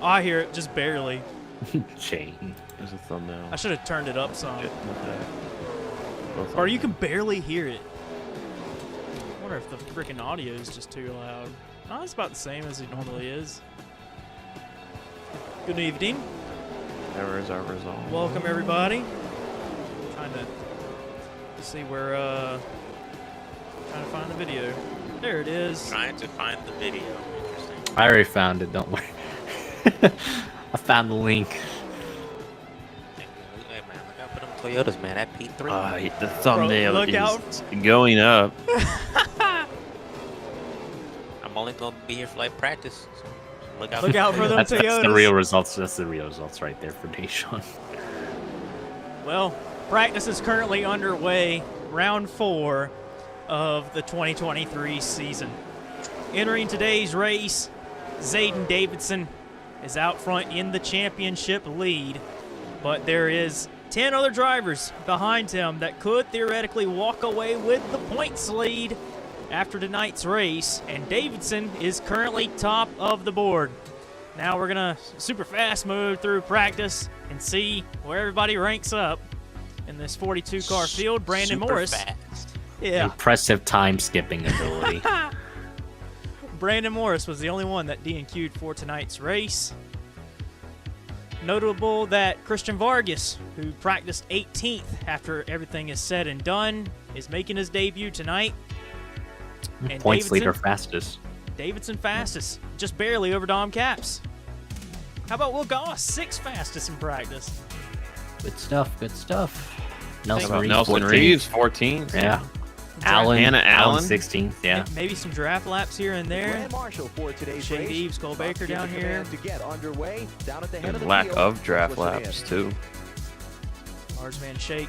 Oh, I hear it just barely. Chain. There's a thumbnail. I should have turned it up some. Both Or you can barely hear it. I wonder if the freaking audio is just too loud. Oh, it's about the same as it normally is. Good evening. There is our result. Welcome everybody. Trying to see where trying to find the video. There it is. Trying to find the video. Interesting. I already found it, don't worry. I found the link. Hey man, look out for them Toyotas, man. That P3. The thumbnail look is out. going up. I'm only gonna be here for like practice. So look out. Look out for them That's Toyotas. the real results. That's the real results right there for Nation. Well, practice is currently underway. Round 4 of the 2023 season. Entering today's race, Zayden Davidson is out front in the championship lead, but there is 10 other drivers behind him that could theoretically walk away with the points lead after tonight's race, and Davidson is currently top of the board. Now we're gonna super fast move through practice and see where everybody ranks up in this 42 car field. Brandon Super Morris. Fast. Yeah. Impressive time skipping ability. Brandon Morris was the only one that DNQ'd for tonight's race. Notable that Christian Vargas, who practiced 18th after everything is said and done, is making his debut tonight. And Points leader fastest. Davidson fastest, just barely over Dom Caps. How about Will Goss, 6th fastest in practice? Good stuff. Good stuff. Nelson How about Reeves, Nelson 14th. Reeves, 14th. Yeah. Hannah Allen, 16th. Yeah. Maybe some draft laps here and there. Grand Marshal for today's Shane race. Eves, Cole Baker down here. To get underway, down at the head And of the lack field. of draft Listen in. laps, too. Lars Van Shake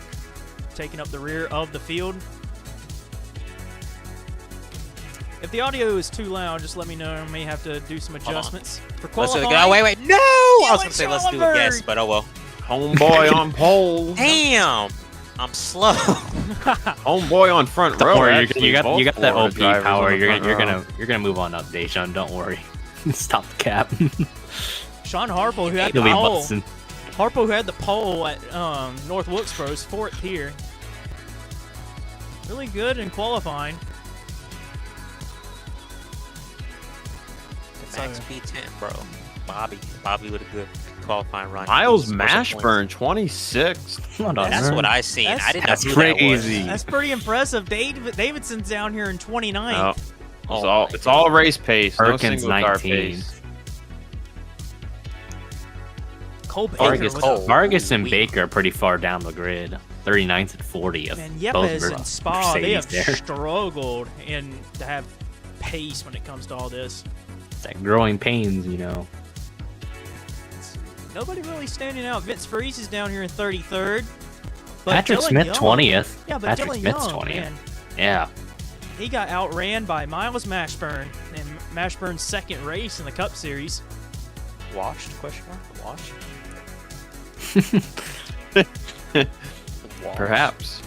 taking up the rear of the field. If the audio is too loud, just let me know. I may have to do some adjustments. For Let's do it. qualifying, Oh, wait. No! I was gonna Alex say let's do a Oliver. guess, but oh well. Homeboy on pole. Damn! I'm slow. Homeboy on front row. Don't worry, actually. you got Both that Florida OP drivers power. on the You're front row. gonna move on up, Deshaun. Don't worry. Stop the cap. Sean Harpo, who had the You'll be pole. busting. Harpo, who had the pole at North Wilkesboro's 4th here. Really good in qualifying. Max P10, bro. Bobby with a good qualifying run. Miles He was first Mashburn, 26th. Hold on, That's man. what I seen. I didn't know That's who that was. crazy. That's pretty impressive. Davidson's down here in 29th. Oh, it's all race pace. No Perkins, single car 19. pace. Cole Baker Vargas and Baker are pretty far down the grid. 39th and 40th. And Both Yepes were and Spa, they have Mercedes there. struggled to have pace when it comes to all this. It's that growing pains, you know. Nobody really standing out. Vince Freeze is down here in 33rd. But Patrick Dylan Smith, Young- 20th. Yeah, but Patrick Dylan Smith's Young, 20th. man, Yeah. he got outran by Miles Mashburn in Mashburn's 2nd race in the Cup Series. Washed? Question mark. Washed? Perhaps.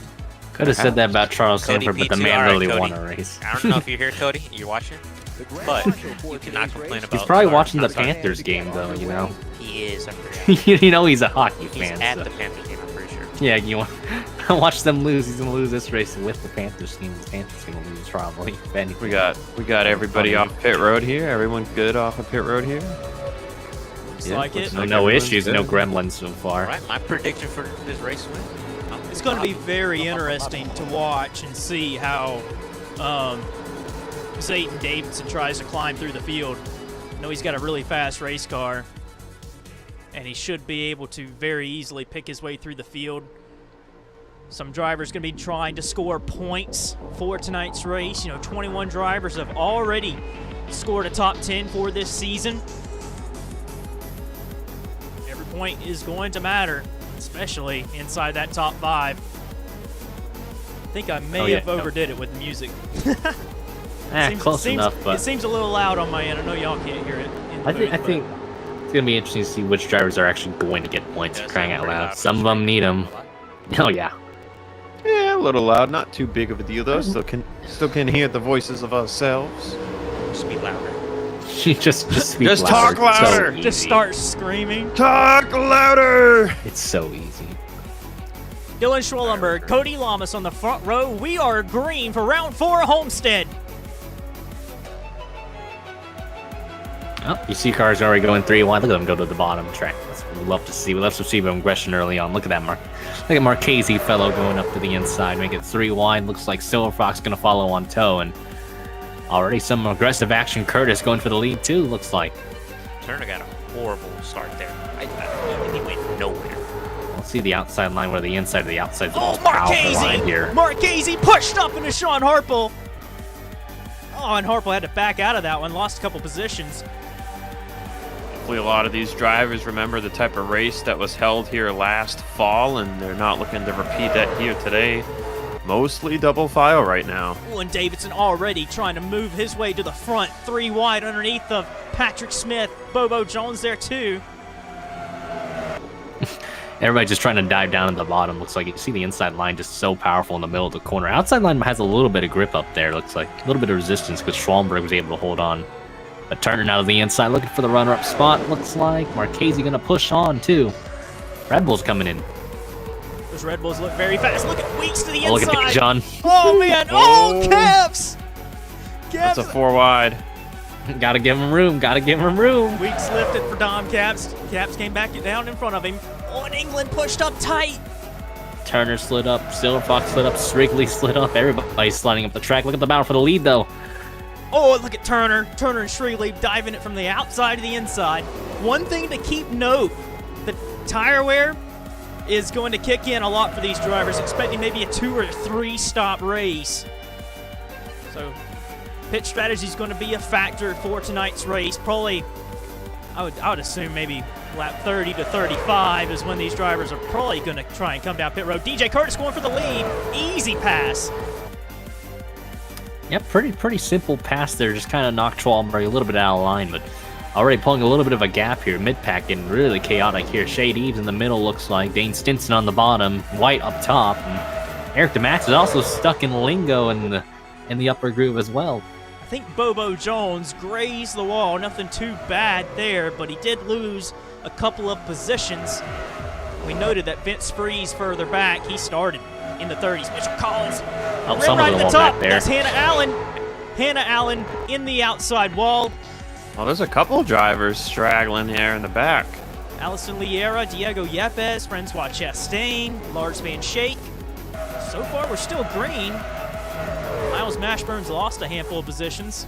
Could have said that about Charles Cody Sanford, but the P2. man All right, really Cody. won a race. I don't know if you're here, Cody. You're watching, The Grand but Marshal for you today's cannot complain race. about. He's probably Sorry, watching the I'm sorry. Panthers game, though, you know. He is. I forgot. You know he's a hockey He's fan. at so. the Panthers game. I'm pretty sure. Yeah, you want watch them lose. He's gonna lose this race with the Panthers team. The Panthers gonna lose probably. If anything. We got everybody off pit road here. Everyone good off of pit road here. Looks Yeah, like it. looks no, like no everyone's issues, good. no gremlins so All far. right, my prediction for this race win. It's going to be very interesting to watch and see how Zayden Davidson tries to climb through the field. I know he's got a really fast race car, and he should be able to very easily pick his way through the field. Some drivers going to be trying to score points for tonight's race. You know, 21 drivers have already scored a top 10 for this season. Every point is going to matter, especially inside that top 5. I think I may have overdid it with the music. Close enough, It but seems a little loud on my end. I know y'all can't hear it. In the I booth, but think it's gonna be interesting to see which drivers are actually going to get points. Yeah, Crying it's out pretty loud. loud. Some of them need them. Oh yeah. Yeah, a little loud. Not too big of a deal though. Still can hear the voices of ourselves. Just be louder. just speak Just louder. talk louder. So Just easy. start screaming. Talk louder. It's so easy. Dylan Schwellenberg, Cody Lamas on the front row. We are green for round 4 Homestead. Oh, you see cars already going 3 wide. Look at them go to the bottom track. That's what we love to see. We love to see them aggression early on. Look at that Look at Marchese fellow going up to the inside, make it 3 wide. Looks like Silver Fox gonna follow on toe, and already some aggressive action. Curtis going for the lead too. Looks like. Turner got a horrible start there. He went nowhere. We'll see the outside line where the inside of the outside is the Oh, most powerful line Marchese! here. Marchese pushed up into Sean Harple. Oh, and Harple had to back out of that one. Lost a couple positions. Hopefully a lot of these drivers remember the type of race that was held here last fall, and they're not looking to repeat that here today. Mostly double file right now. Oh, and Davidson already trying to move his way to the front. 3 wide underneath of Patrick Smith. Bobo Jones there too. Everybody just trying to dive down at the bottom. Looks like you see the inside line just so powerful in the middle of the corner. Outside line has a little bit of grip up there. Looks like a little bit of resistance because Schwalmberg was able to hold on. But turning out of the inside, looking for the runner-up spot. Looks like Marchese going to push on too. Red Bull's coming in. Those Red Bulls look very fast. Look at Weeks to the Oh, look inside. at Big John. Oh, man. Oh, Caps. That's a Caps. 4 wide. Gotta give him room. Gotta give him room. Weeks lifted for Dom Caps. Caps came back down in front of him. Oh, and England pushed up tight. Turner slid up. Silver Fox slid up. Strigley slid up. Everybody's sliding up the track. Look at the battle for the lead, though. Oh, look at Turner. Turner and Shreeley diving it from the outside to the inside. One thing to keep note, the tire wear is going to kick in a lot for these drivers, expecting maybe a 2 or 3 stop race. So pit strategy is going to be a factor for tonight's race. Probably, I would assume maybe lap 30 to 35 is when these drivers are probably going to try and come down pit road. DJ Curtis going for the lead. Easy pass. Yep, pretty simple pass there. Just kind of knocked Schwalmberg a little bit out of line, but already pulling a little bit of a gap here. Mid-pack getting really chaotic here. Shade Eves in the middle looks like. Dane Stinson on the bottom. White up top. And Eric DeMax is also stuck in Lingo in the upper groove as well. I think Bobo Jones grazed the wall. Nothing too bad there, but he did lose a couple of positions. We noted that Vince Freeze further back. He started in the 30s. Mitchell Collins. Oh, some right of at them the went top. back there. That's Hannah Allen. Hannah Allen in the outside wall. Well, there's a couple drivers straggling here in the back. Allison Liera, Diego Yepes, Francois Chastain, Lars Van Shake. So far, we're still green. Miles Mashburn's lost a handful of positions.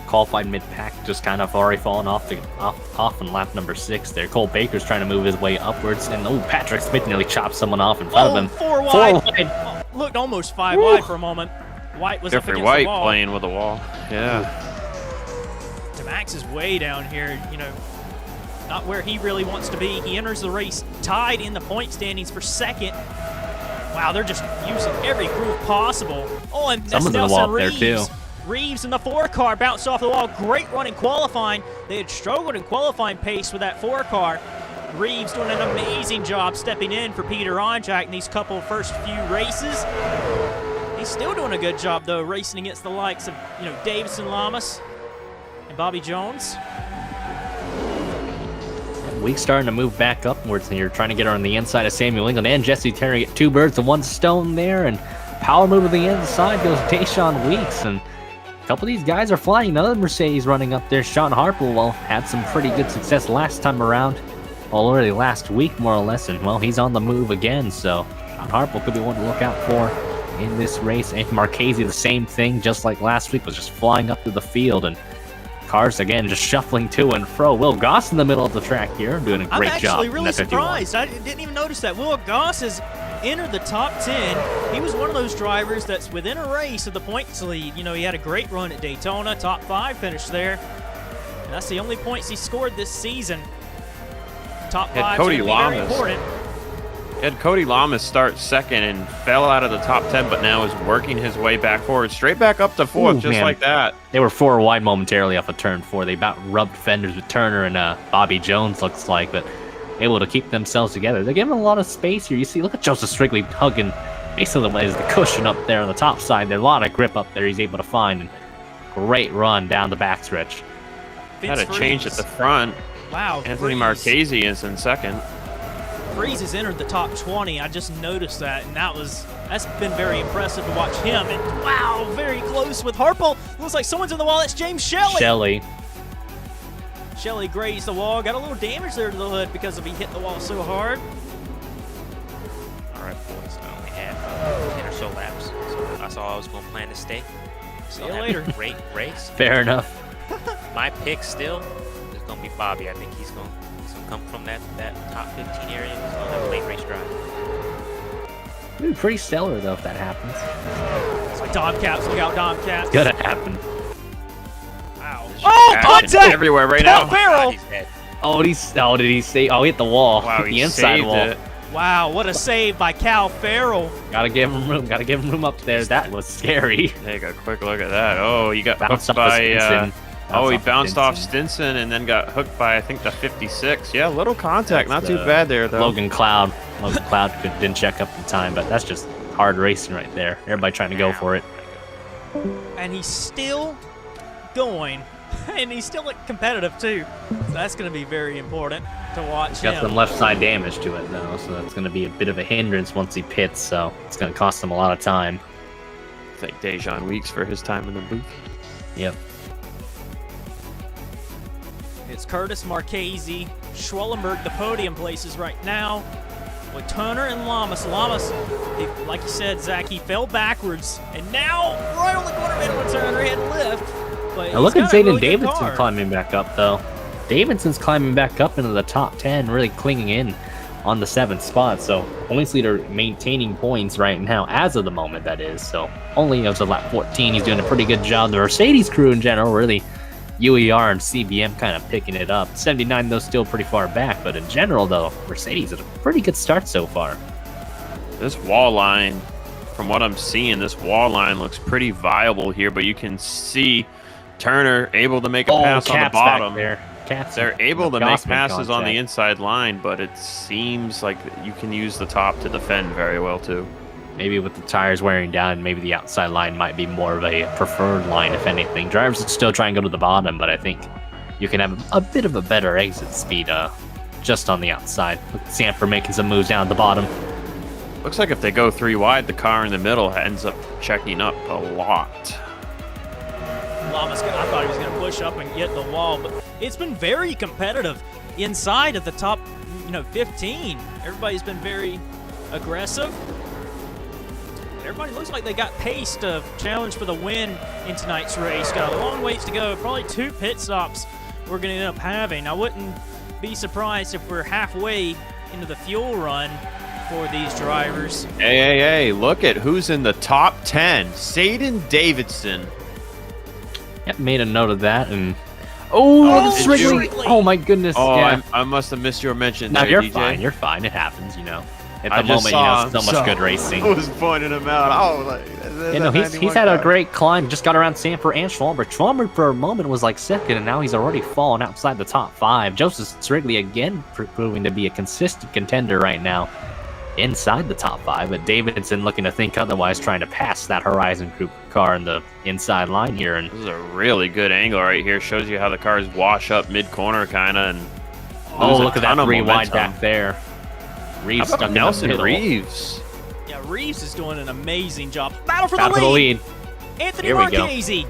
Qualified mid-pack just kind of already fallen off in lap number 6 there. Cole Baker's trying to move his way upwards, and Patrick Smith nearly chopped someone off in front of him. 4 wide. 4 wide. Oh, looked almost 5 wide for a moment. White was up Jeffrey against White the wall. playing with the wall. Yeah. DeMax is way down here, not where he really wants to be. He enters the race tied in the point standings for second. Wow, they're just using every groove possible. Oh, and that's Someone's in the Nelson wall up there, Reeves. too. Reeves in the 4 car bounced off the wall. Great run in qualifying. They had struggled in qualifying pace with that 4 car. Reeves doing an amazing job stepping in for Peter Onjak in these first few races. He's still doing a good job, though, racing against the likes of, Davison Lamas and Bobby Jones. Weeks starting to move back upwards here, trying to get her on the inside of Samuel England and Jesse Terry. Get 2 birds with 1 stone there, and power move to the inside goes Tayshawn Weeks, and a couple of these guys are flying. Another Mercedes running up there. Sean Harple, had some pretty good success last time around, already last week more or less, and he's on the move again, so Sean Harple could be one to look out for in this race. And Marchese, the same thing, just like last week, was just flying up through the field, and cars again just shuffling to and fro. Will Goss in the middle of the track here, doing a great job. I'm actually really in that 51. surprised. I didn't even notice that. Will Goss has entered the top 10. He was one of those drivers that's within a race of the points lead. He had a great run at Daytona, top 5 finish there. And that's the only points he scored this season. Top 5 Cody is gonna be very Lamas. important. Had Cody Lamas start second and fell out of the top 10, but now is working his way back forward, straight back up to 4th, Ooh, just man. like that. They were 4 wide momentarily off of turn 4. They about rubbed fenders with Turner and Bobby Jones, looks like, but able to keep themselves together. They're giving a lot of space here. You see, look at Joseph Strigley hugging basically the cushion up there on the top side. There's a lot of grip up there he's able to find. And great run down the backstretch. Had a Vince change at Freeze. the front. Wow, Anthony Freeze. Marchese is in second. Freeze has entered the top 20. I just noticed that, and that's been very impressive to watch him. And wow, very close with Harple. Looks like someone's in the wall. That's James Shelley. Shelley grazed the wall. Got a little damage there to the hood because he hit the wall so hard. All right, boys. I only have 10 or so laps, so that's all I was going to plan to stay. See you later. Great race. Fair enough. My pick still is going to be Bobby. I think he's going to come from that top 15 area. He's going to have a late race drive. Dude, pretty stellar though if that happens. It's like Dom Caps. Look out, Dom Caps. Gonna happen. Wow. There's Oh, action contact! everywhere right Top now. barrel. He's dead. Oh, did he say? Oh, he hit the wall. Wow, the he inside saved wall. it. Wow, what a save by Cal Farrell. Gotta give him room. Gotta give him room up there. That was scary. Take a quick look at that. Oh, you got Bounced hooked off by. Stinson. Oh, he Bounced bounced off Stinson. Stinson and then got hooked by, I think, the 56. Yeah, little contact. That's Not too the bad there, though. Logan Cloud. Didn't check up in time, but that's just hard racing right there. Everybody trying to go for it. And he's still going. And he's still competitive, too. So that's going to be very important to watch He's got him. some left side damage to it, though, so that's going to be a bit of a hindrance once he pits, so it's going to cost him a lot of time. Thank Dejan Weeks for his time in the booth. Yep. It's Curtis Marchese, Schwellenberg, the podium places right now, with Turner and Lamas. Lamas, like you said, Zach, he fell backwards, and now right on the corner middle with Turner had lift. But Now look he's at got a Zayden really good Davidson car. climbing back up, though. Davidson's climbing back up into the top 10, really clinging in on the 7th spot. So points leader maintaining points right now, as of the moment, that is. So only as of lap 14, he's doing a pretty good job. The Mercedes crew in general, really, UER and CBM kind of picking it up. 79, though, still pretty far back. But in general, though, Mercedes is a pretty good start so far. This wall line, from what I'm seeing, this wall line looks pretty viable here, but you can see Turner able to make a pass on the Caps bottom. back there. Caps They're able to make Gossman passes on the contact. inside line, but it seems like you can use the top to defend very well, too. Maybe with the tires wearing down, maybe the outside line might be more of a preferred line, if anything. Drivers would still try and go to the bottom, but I think you can have a bit of a better exit speed just on the outside. Look at Sanford making some moves down at the bottom. Looks like if they go 3 wide, the car in the middle ends up checking up a lot. Lamas, I thought he was going to push up and get the wall, but it's been very competitive inside of the top, 15. Everybody's been very aggressive. Everybody looks like they got pace to challenge for the win in tonight's race. Got a long ways to go. Probably 2 pit stops we're going to end up having. I wouldn't be surprised if we're halfway into the fuel run for these drivers. Hey, look at who's in the top 10. Zayden Davidson. Yep, made a note of that. And oh, did Wrigley! you- Oh my goodness! Oh, yeah. I must have missed your mention No, there, you're DJ. fine. You're fine. It happens, At I the just moment, saw him, so much so good racing. I was pointing him out. Oh, like, He's had a great climb. Just got around Sanford and Schwalbenberg. Schwalbenberg for a moment was like second, and now he's already fallen outside the top 5. Joseph Wrigley again proving to be a consistent contender right now inside the top 5, but Davidson looking to think otherwise, trying to pass that Horizon Group car in the inside line here. And This is a really good angle right here. Shows you how the cars wash up mid-corner, kind of. And lose a look at that ton of 3 wide momentum. back there. Reeves How stuck about in the Nelson middle. Reeves? Yeah, Reeves is doing an amazing job. Battle for Battle the for the lead. lead. Anthony Here we go. Marchese.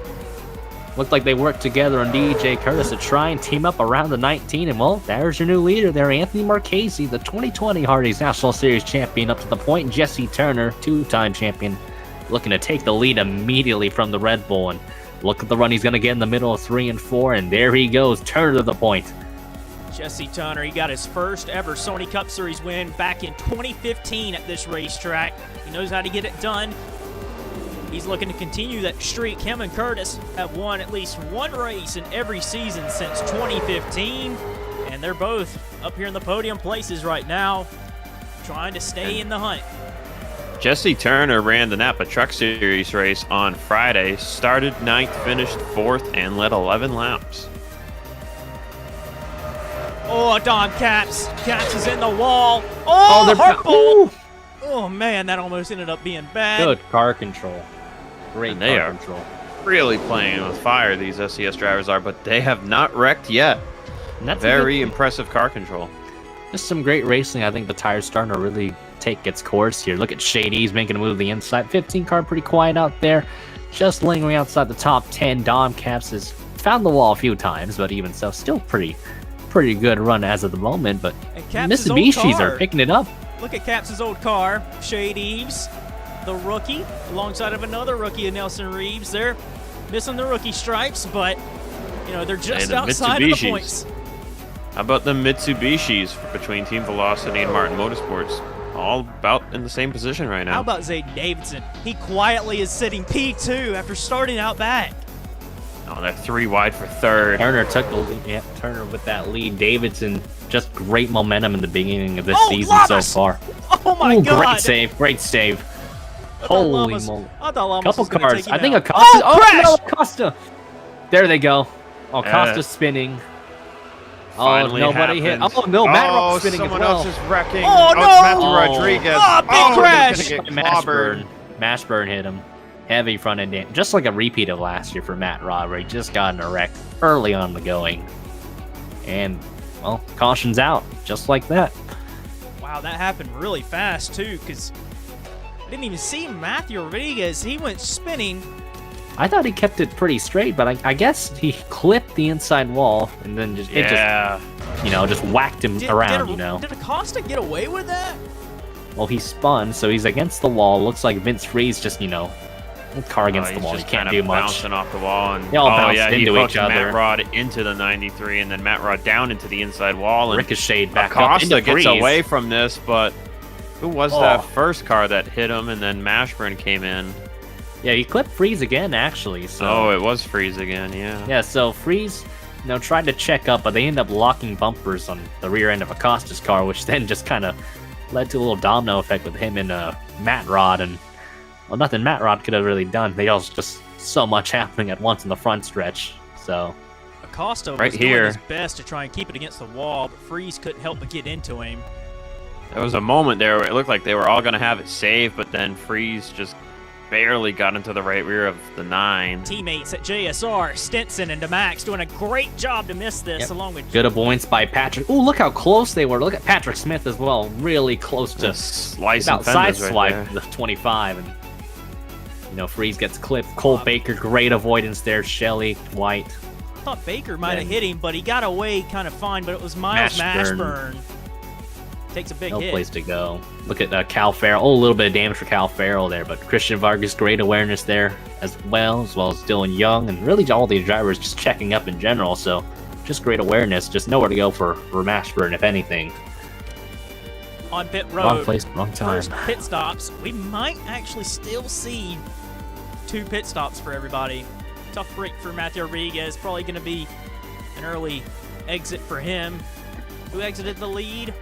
Looked like they worked together on DJ Curtis to try and team up around the 19, and well, there's your new leader there, Anthony Marchese, the 2020 Hardee's National Series champion, up to the point. Jesse Turner, 2-time champion, looking to take the lead immediately from the Red Bull, and look at the run he's going to get in the middle of 3 and 4, and there he goes, Turner to the point. Jesse Turner, he got his first ever Sony Cup Series win back in 2015 at this racetrack. He knows how to get it done. He's looking to continue that streak. Him and Curtis have won at least 1 race in every season since 2015, and they're both up here in the podium places right now, trying to stay in the hunt. Jesse Turner ran the Napa Truck Series race on Friday, started 9th, finished 4th, and led 11 laps. Oh, Don Caps. Caps is in the wall. Oh, they're Harple. Oh, man, that almost ended up being bad. Good car control. Great And they car are control. really playing with fire, these SCS drivers are, but they have not wrecked yet. And that's Very impressive car control. just some great racing. I think the tire's starting to really take its course here. Look at Shady's making a move to the inside. 15 car pretty quiet out there. Just lingering outside the top 10. Dom Caps has found the wall a few times, but even so, still pretty good run as of the moment. But And Caps' old Mitsubishis car. are picking it up. Look at Caps' old car, Shade Eves, the rookie, alongside of another rookie of Nelson Reeves. They're missing the rookie stripes, but you know they're just the outside of the Mitsubishis. points. How about the Mitsubishis between Team Velocity and Martin Motorsports? All about in the same position right now. How about Zayden Davidson? He quietly is sitting P2 after starting out back. Oh, they're 3 wide for third. Turner took the lead. Yeah, Turner with that lead. Davidson, just great momentum in the beginning of this Oh, season Lamas! so far. Oh my Ooh, God! great save, great save. I thought Holy Lamas- moly. I thought Lamas Couple was gonna cars. take him I think out. Acosta. Oh, crash! no, Acosta. There they go. Acosta spinning. Oh, Finally nobody hit. happened. Oh, no, Matt Rock's spinning as someone well. else is wrecking. Oh, it's no! Matthew Oh. Rodriguez. Oh, big he's crash! gonna get clobbered. Mashburn hit him. Heavy front end damage. Just like a repeat of last year for Matt Rod, where he just got in a wreck early on the going. And, well, caution's out. Just like that. Wow, that happened really fast too, because I didn't even see Matthew Rodriguez. He went spinning. I thought he kept it pretty straight, but I guess he clipped the inside wall and then just just whacked him around, Did Acosta get away with that? Well, he spun, so he's against the wall. Looks like Vince Freeze just, car against the He's wall. He just can't kind do of much. bouncing off the wall, and They all bounced he into hooked each other. Matt Rod into the 93, and then Matt Rod down into the inside wall, and Ricocheted back up Acosta into gets Freeze. away from this, but who was that first car that hit him, and then Mashburn came in? Yeah, he clipped Freeze again, actually. So. Oh, it was Freeze again, yeah. Yeah, so Freeze, tried to check up, but they ended up locking bumpers on the rear end of Acosta's car, which then just kind of led to a little domino effect with him and Matt Rod, and well, nothing Matt Rod could have really done. They all just so much happening at once in the front stretch. So Acosta was Right doing here. his best to try and keep it against the wall, but Freeze couldn't help but get into him. There was a moment there where it looked like they were all going to have it saved, but then Freeze just barely got into the right rear of the 9. Teammates at JSR, Stinson and DeMax doing a great job to miss this, Yep. along with good avoidance by Patrick. Ooh, look how close they were. Look at Patrick Smith as well. Really close to Just slicing about side fenders right swipe there. the 25, and Freeze gets clipped. Cole Baker, great avoidance there. Shelley White. I thought Baker might have Then- hit him, but he got away kind of fine, but it was Miles Mashburn. Mashburn. Takes a big No hit. place to go. Look at Cal Farrell. Oh, a little bit of damage for Cal Farrell there, but Christian Vargas, great awareness there as well as Dylan Young, and really all the drivers just checking up in general. So just great awareness, just nowhere to go for Mashburn, if anything. On pit road. Wrong place, wrong time. First pit stops. We might actually still see 2 pit stops for everybody. Tough break for Matthew Rodriguez. Probably going to be an early exit for him. Who exited the lead?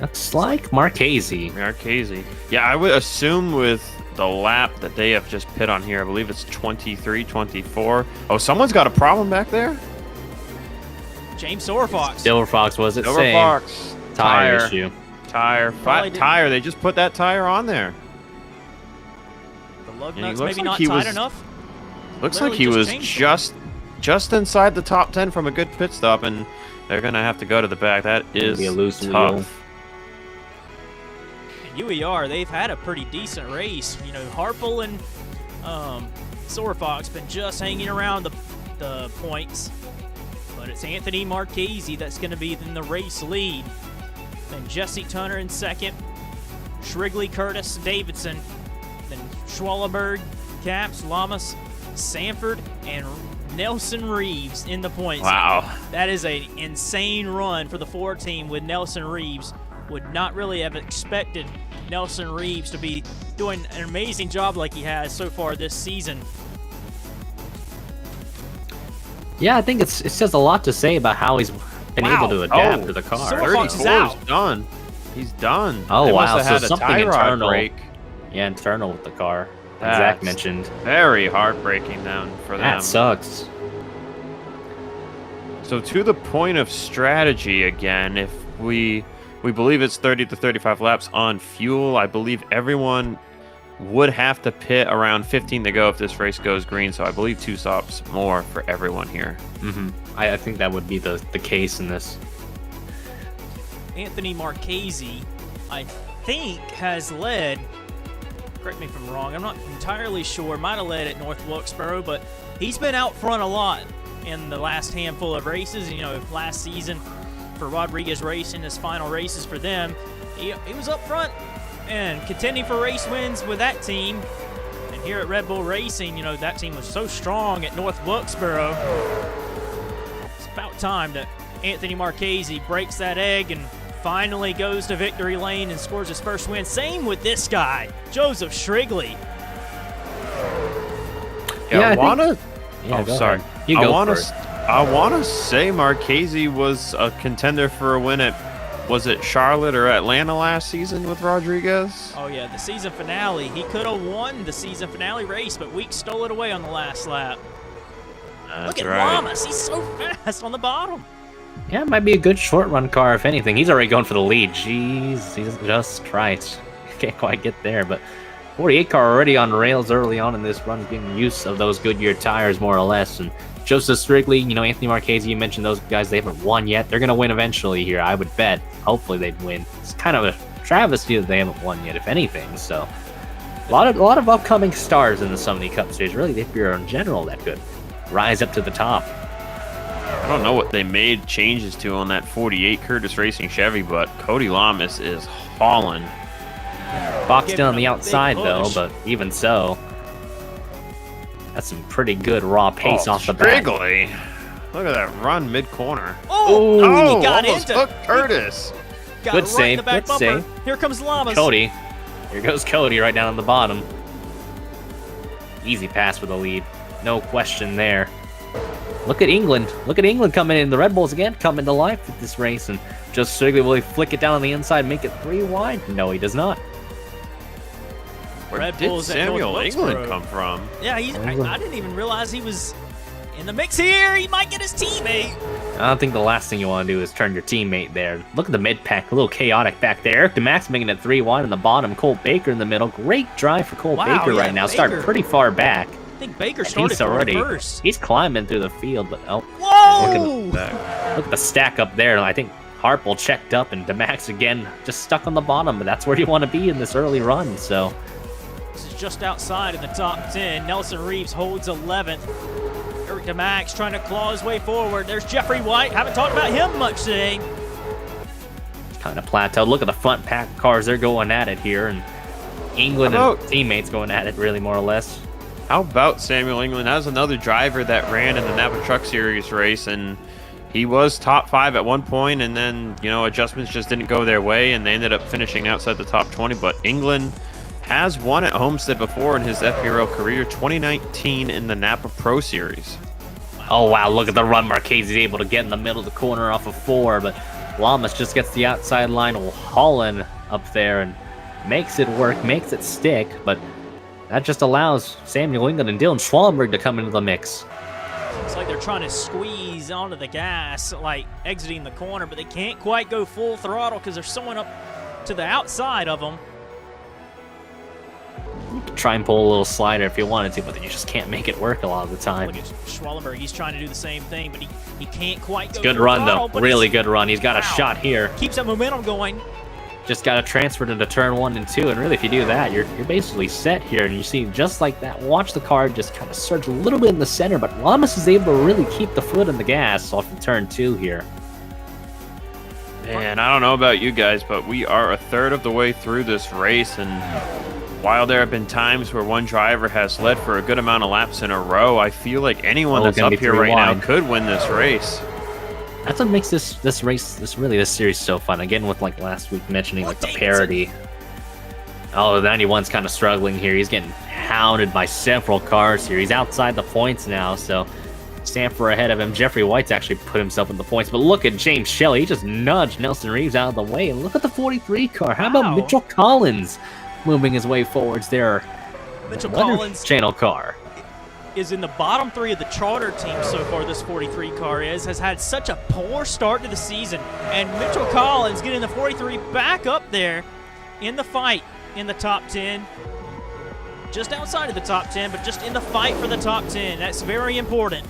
Looks like Marchese. Marchese. Yeah, I would assume with the lap that they have just pit on here, I believe it's 23, 24. Oh, someone's got a problem back there? James Silverfox. Silver Fox was it? Silver Same. Fox. Tire issue. Tire. Probably didn't- Tire. They just put that tire on there. The lug And he nuts looks maybe like not he tight was- enough. Looks like Literally he just was changed just inside the top 10 from a good pit stop, and they're going to have to go to the back. That is Be a loose tough. wheel. And UER, they've had a pretty decent race. Harple and Silverfox been just hanging around the points. But it's Anthony Marchese that's going to be in the race lead. Then Jesse Tunner in second. Shrigley, Curtis, Davidson. Then Schwallenberg, Caps, Lamas, Sanford, and Nelson Reeves in the points. Wow. That is an insane run for the 4 team with Nelson Reeves. Would not really have expected Nelson Reeves to be doing an amazing job like he has so far this season. Yeah, I think it says a lot to say about how he's been Wow. able to adapt Oh, to the car. Silver Fox is 34 out. is done. He's done. Oh, They wow, Must have so had a something tie rod internal. break. Yeah, internal with the car. Like That's Zach mentioned. Very heartbreaking then for them. That sucks. So to the point of strategy again, if we believe it's 30 to 35 laps on fuel, I believe everyone would have to pit around 15 to go if this race goes green. So I believe 2 stops more for everyone here. I think that would be the case in this. Anthony Marchese, I think, has led, correct me if I'm wrong, I'm not entirely sure, might have led at North Wilkesboro, but he's been out front a lot in the last handful of races. You know, last season for Rodriguez Racing, his final races for them, he was up front and contending for race wins with that team. And here at Red Bull Racing, you know, that team was so strong at North Wilkesboro. It's about time that Anthony Marchese breaks that egg and finally goes to victory lane and scores his first win. Same with this guy, Joseph Shrigley. Yeah, I want to... Yeah, oh, sorry. You go first. I want to say Marchese was a contender for a win at, was it Charlotte or Atlanta last season with Rodriguez? Oh, yeah, the season finale. He could have won the season finale race, but Weeks stole it away on the last lap. That's Look at right. Lamas. He's so fast on the bottom. Yeah, it might be a good short run car, if anything. He's already going for the lead. Jeez, he's just Christ. Can't quite get there, but 48 car already on rails early on in this run, getting use of those Goodyear tires more or less. And Joseph Shrigley, you know, Anthony Marchese, you mentioned those guys, they haven't won yet. They're going to win eventually here, I would bet. Hopefully they'd win. It's kind of a travesty that they haven't won yet, if anything. So a lot of upcoming stars in the Sony Cup Series. Really, the FBRL in general that could rise up to the top. I don't know what they made changes to on that 48 Curtis Racing Chevy, but Cody Lamas is hauling. Boxed Giving in on the him a outside, big though, push. but even so, that's some pretty good raw pace off the bat. Shrigley. Look at that run mid-corner. Oh, Oh, he got almost into hooked Curtis. Got Good right save, in the back good bumper. save. Here comes Lamas. Cody. Here goes Cody right down on the bottom. Easy pass for the lead. No question there. Look at England. Look at England coming in. The Red Bulls again coming to life with this race. And just Shrigley, will he flick it down on the inside and make it 3 wide? No, he does not. Where Red did Bulls at Samuel North England Wilkesboro. come from? Yeah, I didn't even realize he was in the mix here. He might get his teammate. I don't think the last thing you want to do is turn your teammate there. Look at the mid-pack, a little chaotic back there. Eric DeMax making it 3 wide in the bottom. Cole Baker in the middle. Great drive for Cole Wow, Baker yeah, right now. Baker. Starting pretty far back. I think Baker And started he's already first. he's climbing through the field, but oh, Whoa! look at the stack up there. I think Harple checked up and DeMax again just stuck on the bottom, but that's where you want to be in this early run. So This is just outside in the top 10. Nelson Reeves holds 11th. Eric DeMax trying to claw his way forward. There's Jeffrey White. Haven't talked about him much today. kind of plateaued. Look at the front pack cars; they're going at it here, and England and teammates going at it really more or less. How about Samuel England? That was another driver that ran in the Napa Truck Series race, and he was top 5 at one point, and then, you know, adjustments just didn't go their way, and they ended up finishing outside the top 20. But England has won at Homestead before in his FBRL career, 2019 in the Napa Pro Series. Oh, wow, look at the run. Marchese is able to get in the middle of the corner off of 4, but Lamas just gets the outside line, hauling up there and makes it work, makes it stick, but that just allows Samuel England and Dylan Schwallenberg to come into the mix. It's like they're trying to squeeze onto the gas, like exiting the corner, but they can't quite go full throttle because there's someone up to the outside of them. You could try and pull a little slider if you wanted to, but then you just can't make it work a lot of the time. Look at Schwallenberg. He's trying to do the same thing, but he can't quite go Good full run, throttle, though. but Really he's- good run. He's got a Wow. shot here. Keeps that momentum going. Just got to transfer it into turn 1 and 2, and really if you do that, you're basically set here. And you see, just like that, watch the car just kind of surge a little bit in the center, but Lamas is able to really keep the foot on the gas off of turn 2 here. Man, I don't know about you guys, but we are a third of the way through this race, and while there have been times where one driver has led for a good amount of laps in a row, I feel like anyone that's gonna up be here 3 right now wide. could win this race. That's what makes this series so fun. Again, with like last week mentioning like the parity. Oh, the 91's kind of struggling here. He's getting hounded by several cars here. He's outside the points now, so Sanford ahead of him. Jeffrey White's actually put himself in the points, but look at James Shelley. He just nudged Nelson Reeves out of the way. And look at the 43 car. How about Wow. Mitchell Collins moving his way forwards there? Mitchell Wonder Collins Channel car. is in the bottom 3 of the charter team so far. This 43 car has had such a poor start to the season, and Mitchell Collins getting the 43 back up there in the fight in the top 10. just outside of the top 10, but just in the fight for the top 10. That's very important.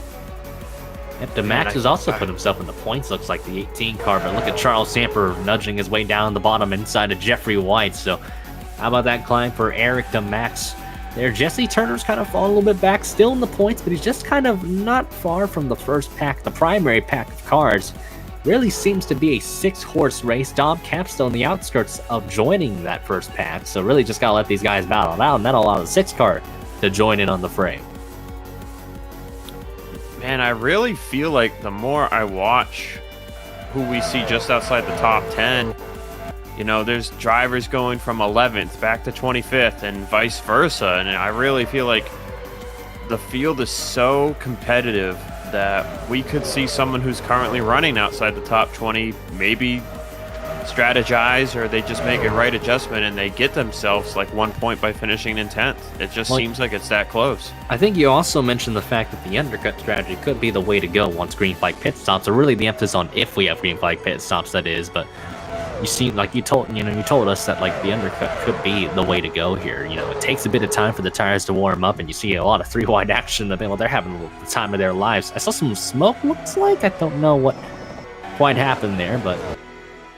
Yep, DeMax has also put himself in the points, looks like the 18 car, but look at Charles Samper nudging his way down the bottom inside of Jeffrey White. So how about that climb for Eric DeMax there? Jesse Turner's kind of fallen a little bit back, still in the points, but he's just kind of not far from the first pack, the primary pack of cars. Really seems to be a 6-horse race. Dom Capstone on the outskirts of joining that first pack, so really just gotta let these guys battle it out and then allow the 6 car to join in on the fray. Man, I really feel like the more I watch who we see just outside the top 10, you know, there's drivers going from 11th back to 25th and vice versa. And I really feel like the field is so competitive that we could see someone who's currently running outside the top 20 maybe strategize, or they just make a right adjustment and they get themselves like 1 point by finishing in 10th. It just seems like it's that close. I think you also mentioned the fact that the undercut strategy could be the way to go once green flag pit stops, or really the emphasis on if we have green flag pit stops, that is. But you seem like you told us that like the undercut could be the way to go here. You know, it takes a bit of time for the tires to warm up, and you see a lot of 3-wide action in the middle. They're having the time of their lives. I saw some smoke, looks like. I don't know what quite happened there, but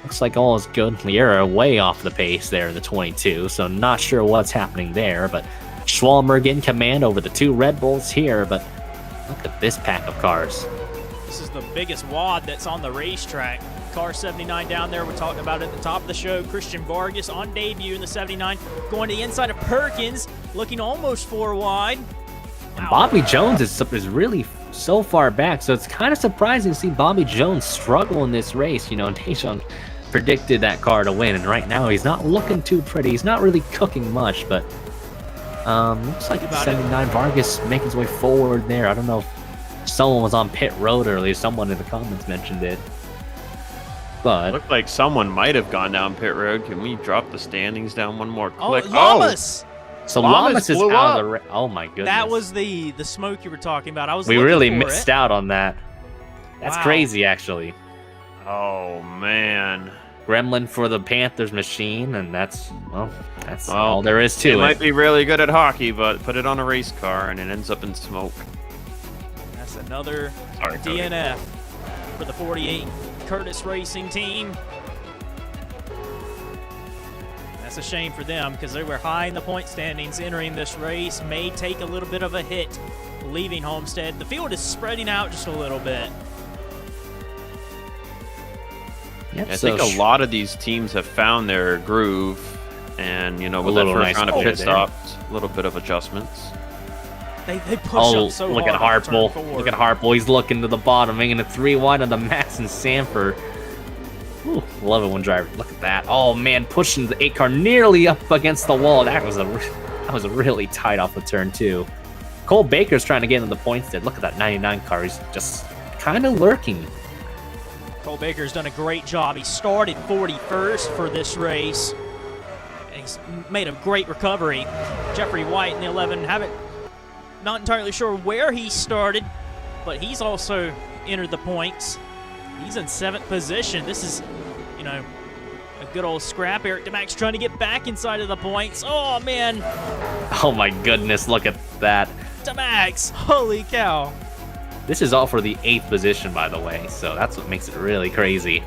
looks like all is good. Liera way off the pace there in the 22, so not sure what's happening there, but Schwalberg in command over the 2 Red Bulls here, but look at this pack of cars. This is the biggest wad that's on the racetrack. Car 79 down there, we talked about it at the top of the show. Christian Vargas on debut in the 79, going to the inside of Perkins, looking almost 4 wide. And Bobby Jones is really so far back, so it's kind of surprising to see Bobby Jones struggle in this race. You know, Tayshaun predicted that car to win, and right now he's not looking too pretty. He's not really cooking much, but looks like 79 Vargas making his way forward there. I don't know if someone was on pit road earlier. Someone in the comments mentioned it. But Looked like someone might have gone down pit road. Can we drop the standings down one more click? Llamas! So Llamas is blew out up. of the oh my goodness. That was the smoke you were talking about. I was we looking really for missed it. out on that. That's Wow. crazy, actually. Oh, man. Gremlin for the Panthers machine, and that's all there is to It it. might be really good at hockey, but put it on a race car and it ends up in smoke. That's another Sorry, Cody. DNF for the 48 Curtis Racing team. That's a shame for them because they were high in the point standings entering this race. May take a little bit of a hit leaving Homestead. The field is spreading out just a little bit. Yep, I so think a lot of these teams have found their groove, and, you know, with that little first nice round of pole pit there. stops, a little bit of adjustments. They push Oh, up so look hard. at on turn Harple. 4. Look at Harple. He's looking to the bottom, making it 3 wide on the Max and Sanford. Ooh, love it when drivers look at that. Oh man, pushing the 8 car nearly up against the wall. That was really tight off the turn 2. Cole Baker's trying to get into the points there. Look at that 99 car. He's just kind of lurking. Cole Baker's done a great job. He started 41st for this race, and he's made a great recovery. Jeffrey White in the 11, not entirely sure where he started, but he's also entered the points. He's in 7th position. This is, you know, a good old scrap. Eric DeMax trying to get back inside of the points. Oh, man. Oh my goodness, look at that. DeMax. Holy cow. This is all for the 8th position, by the way, so that's what makes it really crazy.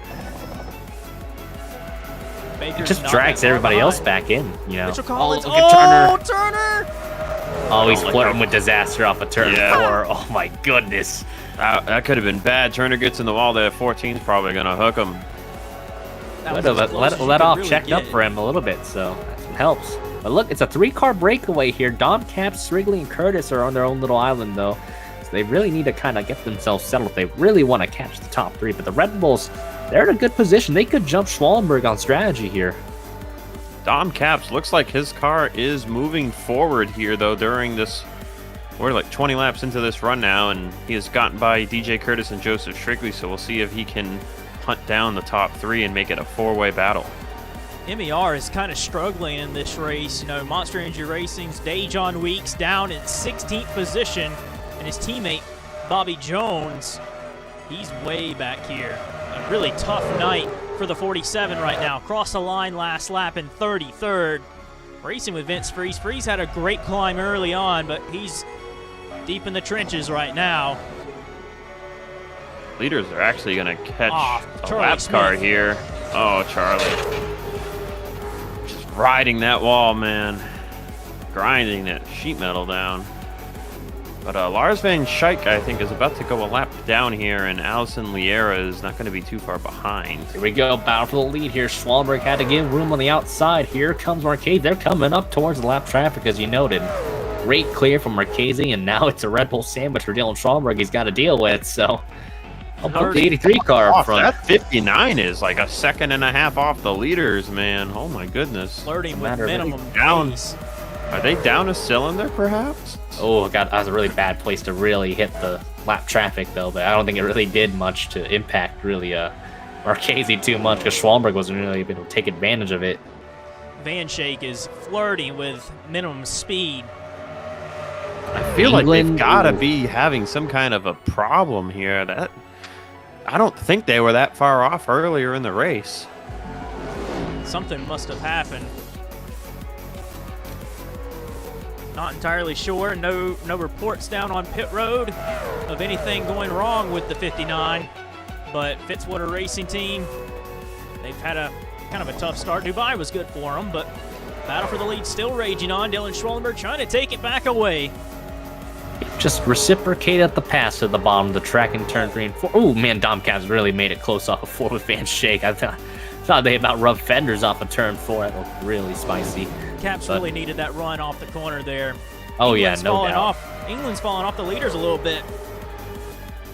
Baker's It just not drags that far everybody else behind. back in, you know. Mitchell Collins. look at Turner. Turner. Oh, he's flirting with disaster off of turn Yeah. 4. Oh my goodness. That could have been bad. Turner gets in the wall there. 14's probably going to hook him. That was as close as you Let could off really checked up get. for him a little bit, so that's what helps. But look, it's a 3-car breakaway here. Dom, Cap, Srigley, and Curtis are on their own little island, though. So they really need to kind of get themselves settled if they really want to catch the top 3. But the Red Bulls, they're in a good position. They could jump Schwallenberg on strategy here. Dom Caps looks like his car is moving forward here, though, during this. We're like 20 laps into this run now, and he has gotten by DJ Curtis and Joseph Shrigley, so we'll see if he can hunt down the top 3 and make it a 4-way battle. MER is kind of struggling in this race. You know, Monster Energy Racing's Dejon Weeks down in 16th position, and his teammate Bobby Jones, he's way back here. A really tough night for the 47 right now. Cross the line last lap in 33rd. racing with Vince Freeze. Freeze had a great climb early on, but he's deep in the trenches right now. Leaders are actually going to catch a Charlie lap car Smith. here. Oh, Charlie. Just riding that wall, man. Grinding that sheet metal down. But Lars Van Schaik, I think, is about to go a lap down here, and Allison Liera is not going to be too far behind. Here we go, battle for the lead here. Schwalberg had to give room on the outside. Here comes Marchese. They're coming up towards the lap traffic, as you noted. Great clear from Marchese, and now it's a Red Bull sandwich for Dylan Schwalberg he's got to deal with, so... I'll put the 83 car up front. That 59 is like a second and a half off the leaders, man. Oh, my goodness. Flirting with Matter of minimum down. pace. Are they down a cylinder, perhaps? Oh, God, that was a really bad place to really hit the lap traffic, though. But I don't think it really did much to impact, really, Marchese too much, because Schwalberg wasn't really able to take advantage of it. Van Schaik is flirting with minimum speed. I feel like they've England- got to be having some kind of a problem here. That I don't think they were that far off earlier in the race. Something must have happened. Not entirely sure. No reports down on pit road of anything going wrong with the 59. But Fitzwater Racing Team, they've had a kind of a tough start. Dubai was good for them, but battle for the lead still raging on. Dylan Schwallenberg trying to take it back away. Just reciprocate at the pass to the bottom of the track in turn 3 and 4. Oh, man, Domcats really made it close off of 4 with Van Schaik. I thought they about rubbed fenders off of turn 4. That looked really spicy. Caps But- really needed that run off the corner there. Oh, yeah, England's no falling doubt. off. England's falling off the leaders a little bit.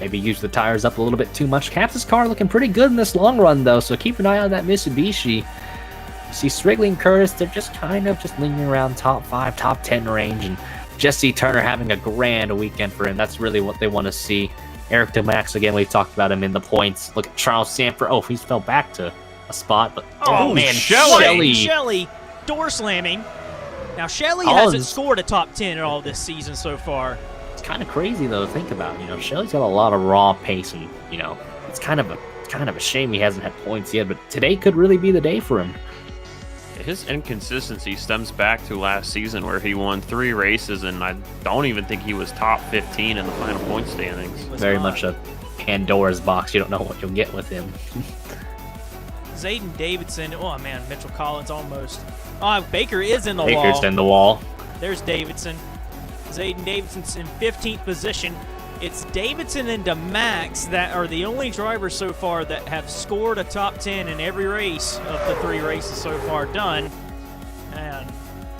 Maybe use the tires up a little bit too much. Caps' car looking pretty good in this long run, though, so keep an eye on that Mitsubishi. You see Strigley and Curtis, they're just kind of just lingering around top 5, top 10 range, and Jesse Turner having a grand weekend for him. That's really what they want to see. Eric DeMax, again, we've talked about him in the points. Look at Charles Sanford. Oh, he's fell back to a spot, but Oh, man, Shelley. Shelley door slamming. Now, Shelley hasn't Collins. scored a top 10 at all this season so far. It's kind of crazy though to think about. You know, Shelley's got a lot of raw pace, and you know, it's kind of a shame he hasn't had points yet. But today could really be the day for him. His inconsistency stems back to last season where he won 3 races, and I don't even think he was top 15 in the final point standings. Was Very not. much a Pandora's box. You don't know what you'll get with him. Zayden Davidson. Oh, man, Mitchell Collins almost. Oh, Baker is in the Baker's wall. in the wall. There's Davidson. Zayden Davidson's in 15th position. It's Davidson and DeMax that are the only drivers so far that have scored a top 10 in every race of the 3 races so far done. And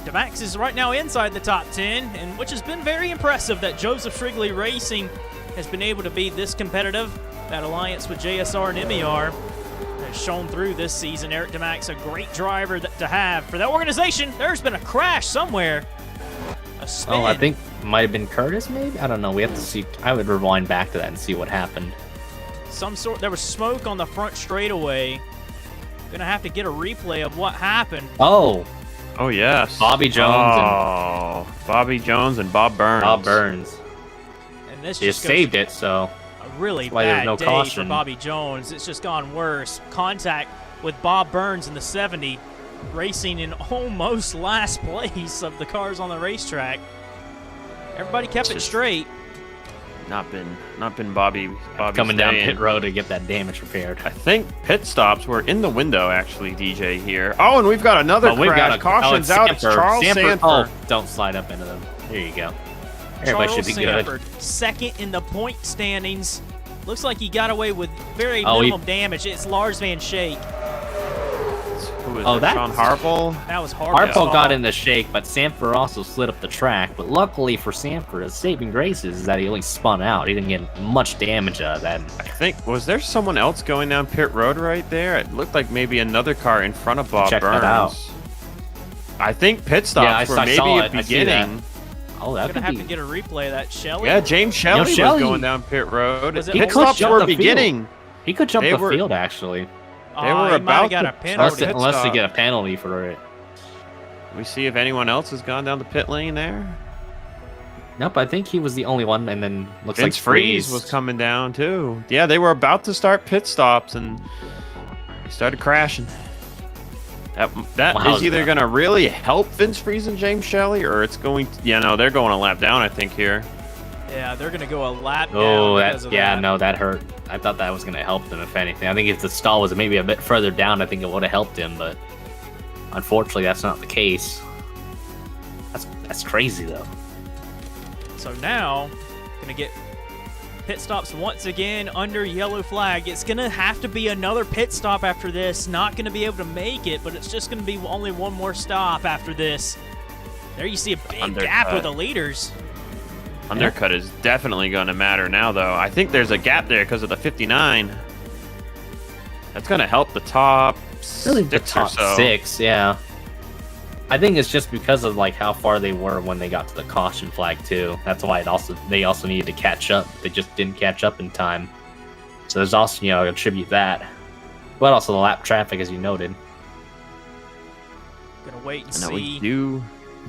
DeMax is right now inside the top 10, and which has been very impressive that Joseph Shrigley Racing has been able to be this competitive. That alliance with JSR and MER has shown through this season. Eric DeMax, a great driver to have for that organization. There's been a crash somewhere. A spin. Oh, I think might have been Curtis, maybe? I don't know. We have to see. I would rewind back to that and see what happened. Some sort. There was smoke on the front straightaway. Gonna have to get a replay of what happened. Oh, Oh, yes. Bobby Jones Bobby Jones and Bob Burns. Bob Burns. And this He just just goes saved it, so a really That's why there's bad no day caution. for Bobby Jones. It's just gone worse. Contact with Bob Burns in the 70, racing in almost last place of the cars on the racetrack. Everybody kept it Just- straight. Not been Bobby's coming down day, pit and road to get that damage repaired. I think pit stops were in the window, actually, DJ here. Oh, and we've got another We've crash. got Caution's it's out. It's Sanford. Charles Sanford. Oh, don't slide up into them. There you go. Everybody Charles should be Sanford, good. second in the point standings. Looks like he got away with very Oh, minimum damage. It's Lars Van Schaik. Who is Oh, it? that's- Sean Harple. That was hard. Harpo got in the shake, but Sanford also slid up the track. But luckily for Sanford, his saving graces is that he only spun out. He didn't get much damage out of that. I think, was there someone else going down pit road right there? It looked like maybe another car in front of Bob Check that Burns. out. I think pit stops Yeah, I were saw maybe it. at I see that. beginning. Oh, that Gonna could have be. to get a replay of that. Shelley. Yeah, James Shelley Shelley. was going down pit road. Was it Pit He could stops jump were the field. beginning. He could jump They the were- field, actually. They were he might about have got to a penalty. pit Unless they stop. get a penalty for it. We see if anyone else has gone down the pit lane there. Nope, I think he was the only one, and then looks Vince like Freeze was coming down too. Yeah, they were about to start pit stops and they started crashing. That Wow, is either yeah. going to really help Vince Friese and James Shelley, or it's going to... Yeah, no, they're going a lap down, I think, here. Yeah, they're going to go a lap Oh, down because of that. no, that hurt. I thought that was going to help them, if anything. I think if the stall was maybe a bit further down, I think it would have helped him, but unfortunately, that's not the case. That's crazy, though. So now, going to get pit stops once again under yellow flag. It's going to have to be another pit stop after this. Not going to be able to make it, but it's just going to be only one more stop after this. There you see a big gap with the leaders. Undercut is definitely going to matter now, though. I think there's a gap there because of the 59. That's going to help the top Really, the 6 top or so. 6, yeah. I think it's just because of like how far they were when they got to the caution flag too. That's why they also needed to catch up. They just didn't catch up in time. So there's also, attribute that. But also the lap traffic, as you noted. Gonna wait and No, see.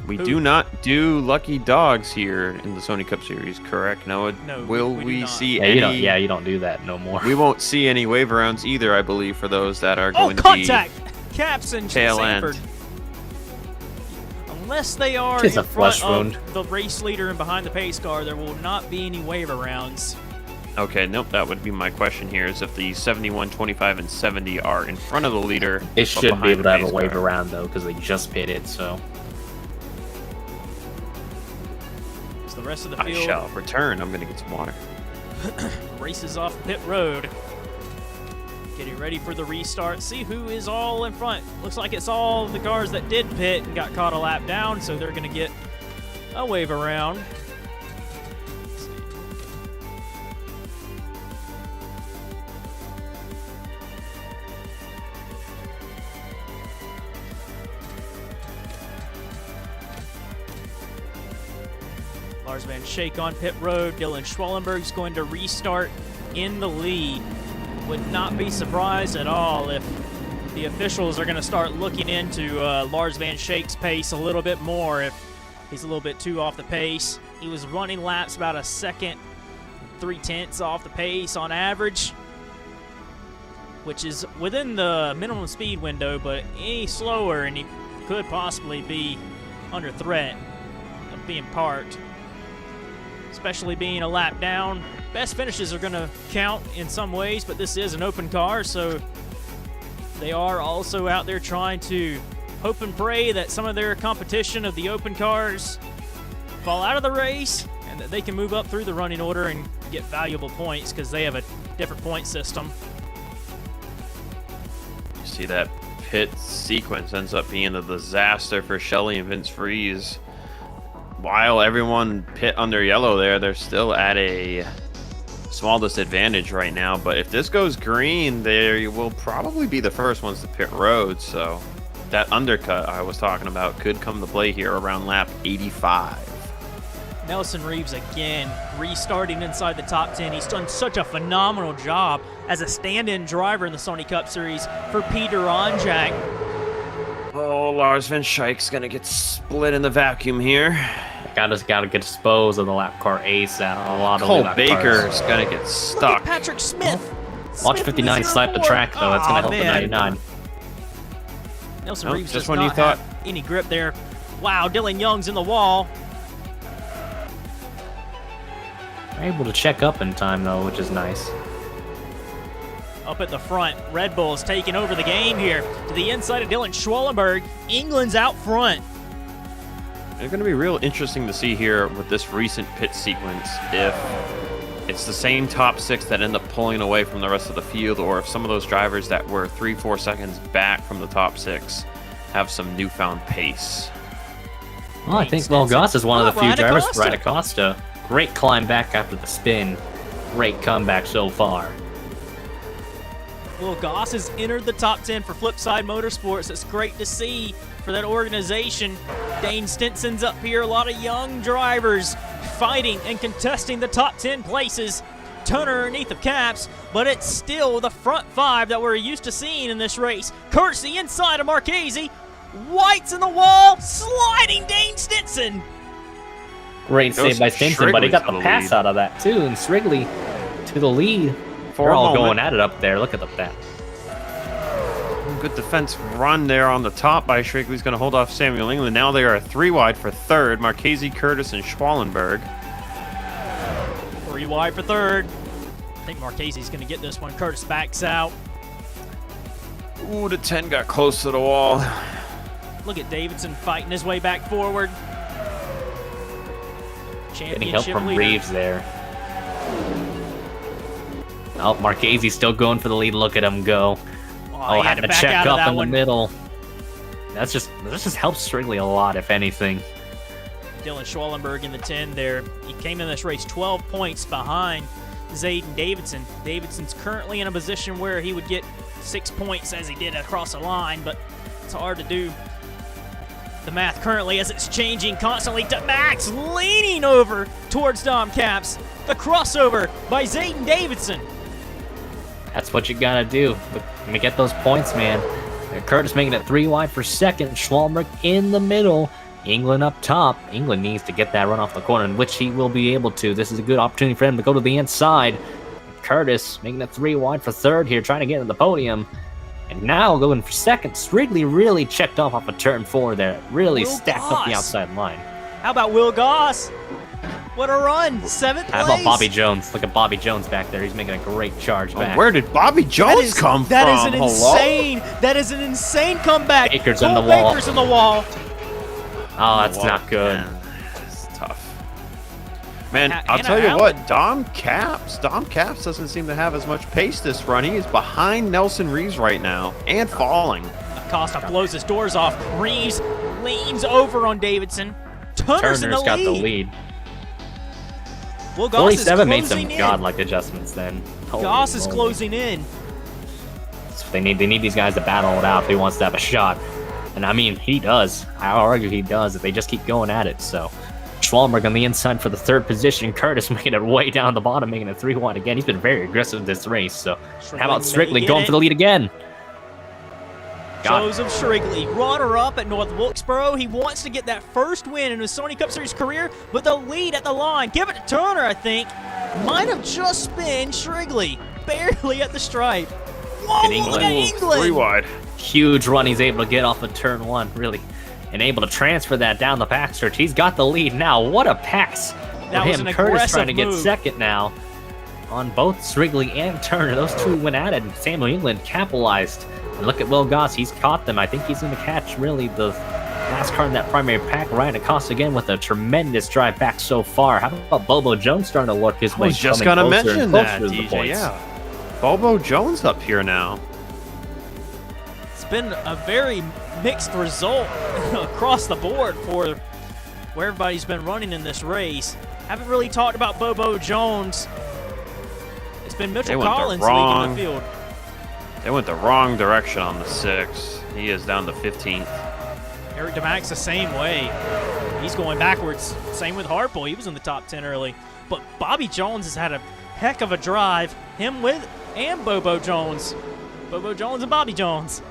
we do not do lucky dogs here in the Sony Cup Series, correct, Noah? No, Will we do we not. see Yeah, any? you don't do that no more. We won't see any wave rounds either, I believe, for those that are Oh, going to contact! Caps and tail end. Sanford. Unless they are Just in a flush front wound. of the race leader and behind the pace car, there will not be any waiver rounds. be. Okay, nope, that would be my question here, is if the 71, 25, and 70 are in front of the leader. They but should be behind able the to have a pace wave car. around though, because they just pitted. So As the rest of the I field shall return. I'm going to get some water. races off pit road. Getting ready for the restart. See who is all in front. Looks like it's all the cars that did pit and got caught a lap down, so they're going to get a wave around. Let's see. Lars Van Schaik on pit road. Dylan Schwellenberg's going to restart in the lead. Would not be surprised at all if the officials are going to start looking into Lars Van Schaik's pace a little bit more if he's a little bit too off the pace. He was running laps about a second, 3/10 off the pace on average, which is within the minimum speed window, but any slower and he could possibly be under threat of being parked, especially being a lap down. Best finishes are going to count in some ways, but this is an open car, so they are also out there trying to hope and pray that some of their competition of the open cars fall out of the race and that they can move up through the running order and get valuable points because they have a different point system. You see that pit sequence ends up being a disaster for Shelley and Vince Friese. While everyone pit under yellow there, they're still at a small disadvantage right now. But if this goes green, they will probably be the first ones to pit road. So that undercut I was talking about could come to play here around lap 85. Nelson Reeves again restarting inside the top 10. He's done such a phenomenal job as a stand-in driver in the Sony Cup Series for Peter Onjak. Oh, Lars Van Schaik's gonna get split in the vacuum here. gotta get disposed of the lap car ace out. A lot of Cole lap Baker's cars. gonna get Look stuck. at Patrick Smith. Watch Smith 59 is slap the 04. track though. That's gonna Aw, help the man. 99. Nelson Nope, Reeves just does when you not thought- have any grip there. Wow, Dylan Young's in the wall. They're able to check up in time though, which is nice. Up at the front, Red Bull's taking over the game here. To the inside of Dylan Schwellenberg. England's out front. It's going to be real interesting to see here with this recent pit sequence if it's the same top 6 that end up pulling away from the rest of the field, or if some of those drivers that were 3-4 seconds back from the top 6 have some newfound pace. Well, I think Goss is one of the few Ryan drivers. Acosta. Ryan Acosta. Great climb back after the spin. Great comeback so far. Will Goss has entered the top 10 for Flipside Motorsports. It's great to see for that organization. Dane Stinson's up here. A lot of young drivers fighting and contesting the top 10 places. Turner underneath of Caps, but it's still the front 5 that we're used to seeing in this race. Kersey inside of Marchese. White's in the wall, sliding Dane Stinson. Great Goes save by Stinson, but he Shrigley got to the the pass lead. out of that too. And Shrigley to the lead. For They're a all moment. going at it up there. Look at that. Good defense run there on the top by Shrigley's going to hold off Samuel England. Now they are 3 wide for third. Marchese, Curtis, and Schwallenberg. 3 wide for third. I think Marchese's going to get this one. Curtis backs out. Ooh, the 10 got close to the wall. Look at Davidson fighting his way back forward. Getting help Championship from leader. Reeves there. Oh, Marchese's still going for the lead. Look at him go. He had to back check out of up that in the one. middle. This just helps Strigley a lot, if anything. Dylan Schwallenberg in the 10 there. He came in this race 12 points behind Zayden Davidson. Davidson's currently in a position where he would get 6 points as he did across the line, but it's hard to do the math currently as it's changing constantly. To Max leaning over towards Dom Caps. The crossover by Zayden Davidson. That's what you gotta do. Let me get those points, man. Curtis making it 3 wide for second. Schwallenberg in the middle. England up top. England needs to get that run off the corner, in which he will be able to. This is a good opportunity for him to go to the inside. Curtis making it 3 wide for third here, trying to get to the podium. And now going for second. Strigley really checked off of turn 4 there. Really Will stacked up the Goss. outside line. How about Will Goss? What a run. 7th place. How about Bobby Jones? Look at Bobby Jones back there. He's making a great charge back. Where did Bobby Jones come from? That is an Hello? that is an insane comeback. Baker's in Cole the wall. Baker's in the wall. Oh, that's Whoa, not good. Man, it's tough. Man, Hannah I'll tell you Allen. what, Dom Caps doesn't seem to have as much pace this run. He is behind Nelson Reeves right now and falling. Acosta blows his doors off. Reeves leans over on Davidson. Turner's in the Turner's got the lead. lead. Will Goss is 47 made some closing in. godlike adjustments then. Holy Goss is moly. closing in. They need these guys to battle it out if he wants to have a shot. And I mean, he does. I'll argue he does if they just keep going at it. So Schwallenberg on the inside for the 3rd position. Curtis making it way down the bottom, making it 3 wide again. He's been very aggressive this race. So how about Strigley going for the lead again? Got it. Joseph Shrigley, runner-up at North Wilkesboro. He wants to get that first win in his Sony Cup Series career, but the lead at the line, give it to Turner, I think, might have just been Shrigley, barely at the stripe. Whoa, And look at England! 3 wide. Huge run he's able to get off of turn 1, really. And able to transfer that down the backstretch. He's got the lead now. What a pass That for was him. an Curtis aggressive trying to get move. second now on both Strigley and Turner. Those two went at it, and Samuel England capitalized. And look at Will Goss. He's caught them. I think he's going to catch, really, the last car in that primary pack. Ryan Acosta again with a tremendous drive back so far. How about Bobo Jones starting to work his way? I was just coming going to closer and mention that, closer to the DJ. points. Yeah. Bobo Jones up here now. It's been a very mixed result across the board for where everybody's been running in this race. Haven't really talked about Bobo Jones. It's been They Mitchell went the Collins wrong- leading the field. They went the wrong direction on the 6. He is down to 15th. Eric DeMax the same way. He's going backwards. Same with Harple. He was in the top 10 early. But Bobby Jones has had a heck of a drive. Him with and Bobo Jones. Bobo Jones and Bobby Jones.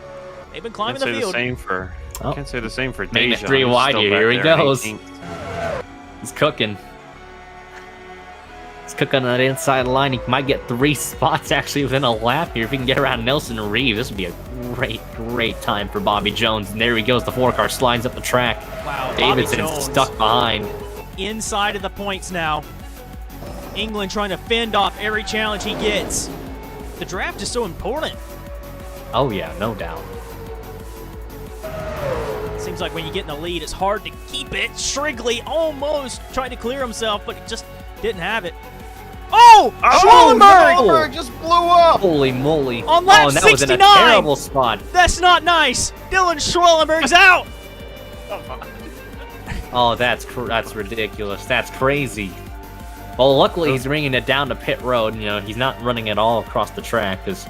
They've been climbing Can't the say field. the same for. Oh. Can't say the same for Making it Deja. 3 He's wide still here. back Here he there, goes. 18th. He's cooking. He's cooking on that inside line. He might get 3 spots actually within a lap here if he can get around Nelson Reeves. This would be a great time for Bobby Jones. And there he goes. The 4-car slides up the track. Wow, Davidson Bobby is Jones stuck behind. inside of the points now. England trying to fend off every challenge he gets. The draft is so important. Oh yeah, no doubt. Seems like when you get in the lead, it's hard to keep it. Shrigley almost tried to clear himself, but just didn't have it. Oh! Schwallenberg! Schwallenberg just blew up. Holy moly. On lap oh, and that was in a 69. terrible spot. That's not nice. Dylan Schwallenberg's out. Oh, that's ridiculous. That's crazy. Well, luckily he's bringing it down to pit road. You know, he's not running it all across the track, because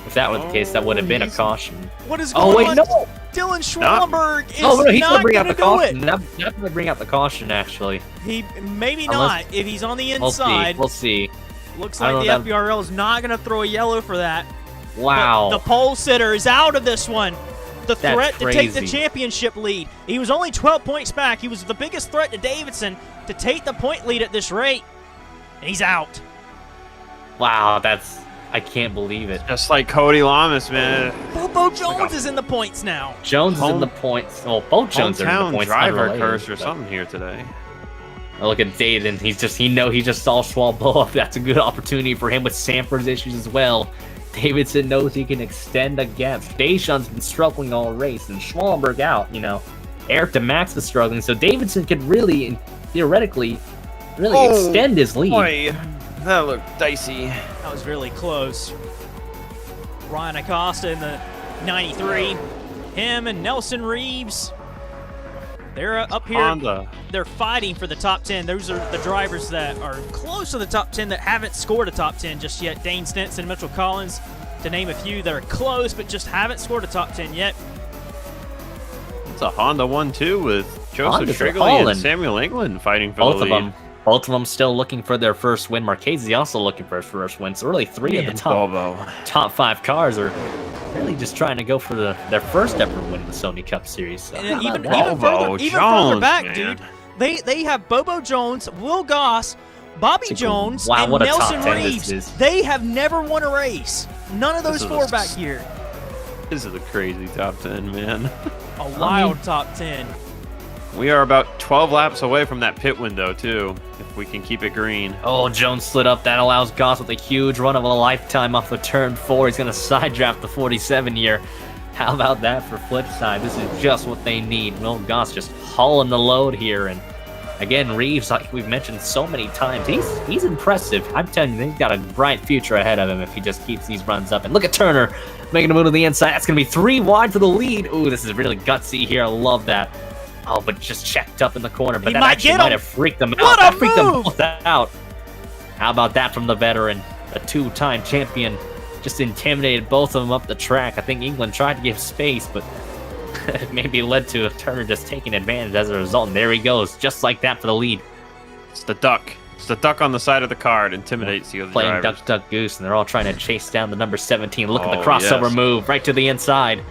if that were the case, that would have been a caution. What is Oh, going wait, on? no. Dylan Schwallenberg is Oh, no, he's going not to bring out going the to do caution. it. Not going to bring out the caution, actually. He maybe Unless- not if he's on the We'll inside. see. We'll see. Looks I like don't the know, FBRL is not going to throw a yellow for that. Wow. But the pole sitter is out of this one. The That's threat to take the crazy. championship lead. He was only 12 points back. He was the biggest threat to Davidson to take the point lead at this rate. And he's out. Wow, I can't believe it. Just like Cody Lamas, man. Bo Jones is in the points now. Jones is in the points. Well, both Jones are in the Hometown points. driver unrelated, curse or but- something here today. Look at Dayton. He just saw Schwab blow up. That's a good opportunity for him with Sanford's issues as well. Davidson knows he can extend a gap. Deshaun's been struggling all race, and Schwallenberg out. Eric DeMax is struggling, so Davidson could really, theoretically, extend his lead. Boy, that looked dicey. That was really close. Ryan Acosta in the 93. Him and Nelson Reeves. They're up here. Honda. They're fighting for the top 10. Those are the drivers that are close to the top 10 that haven't scored a top 10 just yet. Dane Stinson, Mitchell Collins, to name a few that are close but just haven't scored a top 10 yet. It's a Honda 1-2 with Joseph Hondas are Strigley hauling. and Samuel England fighting for Both the of lead. them. Both of them still looking for their first win. Marchese also looking for his first win. So really, three of the top 5 cars are really just trying to go for their first ever win in the Sony Cup Series. So And even Bobo further Jones, back, man. dude, they have Bobo Jones, Will Goss, Bobby It's a- Jones, wow, and what a top Nelson 10 this Reeves. is. They have never won a race. None of those This is four a back here. This is a crazy top 10, man. A wild top 10. We are about 12 laps away from that pit window, too, if we can keep it green. Oh, Jones slid up. That allows Goss with a huge run of a lifetime off of turn 4. He's going to side draft the 47 year. How about that for flip side? This is just what they need. Will Goss just hauling the load here. And again, Reeves, like we've mentioned so many times, he's impressive. I'm telling you, he's got a bright future ahead of him if he just keeps these runs up. And look at Turner making a move to the inside. That's going to be 3 wide for the lead. Ooh, this is really gutsy here. I love that. Oh, but just checked up in the corner. But He that might actually get might him. have freaked them out. What a That freaked them move! both out. How about that from the veteran? A 2-time champion. Just intimidated both of them up the track. I think England tried to give space, but it maybe led to Turner just taking advantage as a result. And there he goes, just like that for the lead. It's the duck. It's the duck on the side of the car. It intimidates the other Playing drivers. duck, duck, goose, and they're all trying to chase down the number 17. Look at the Oh, crossover yes. move right to the inside.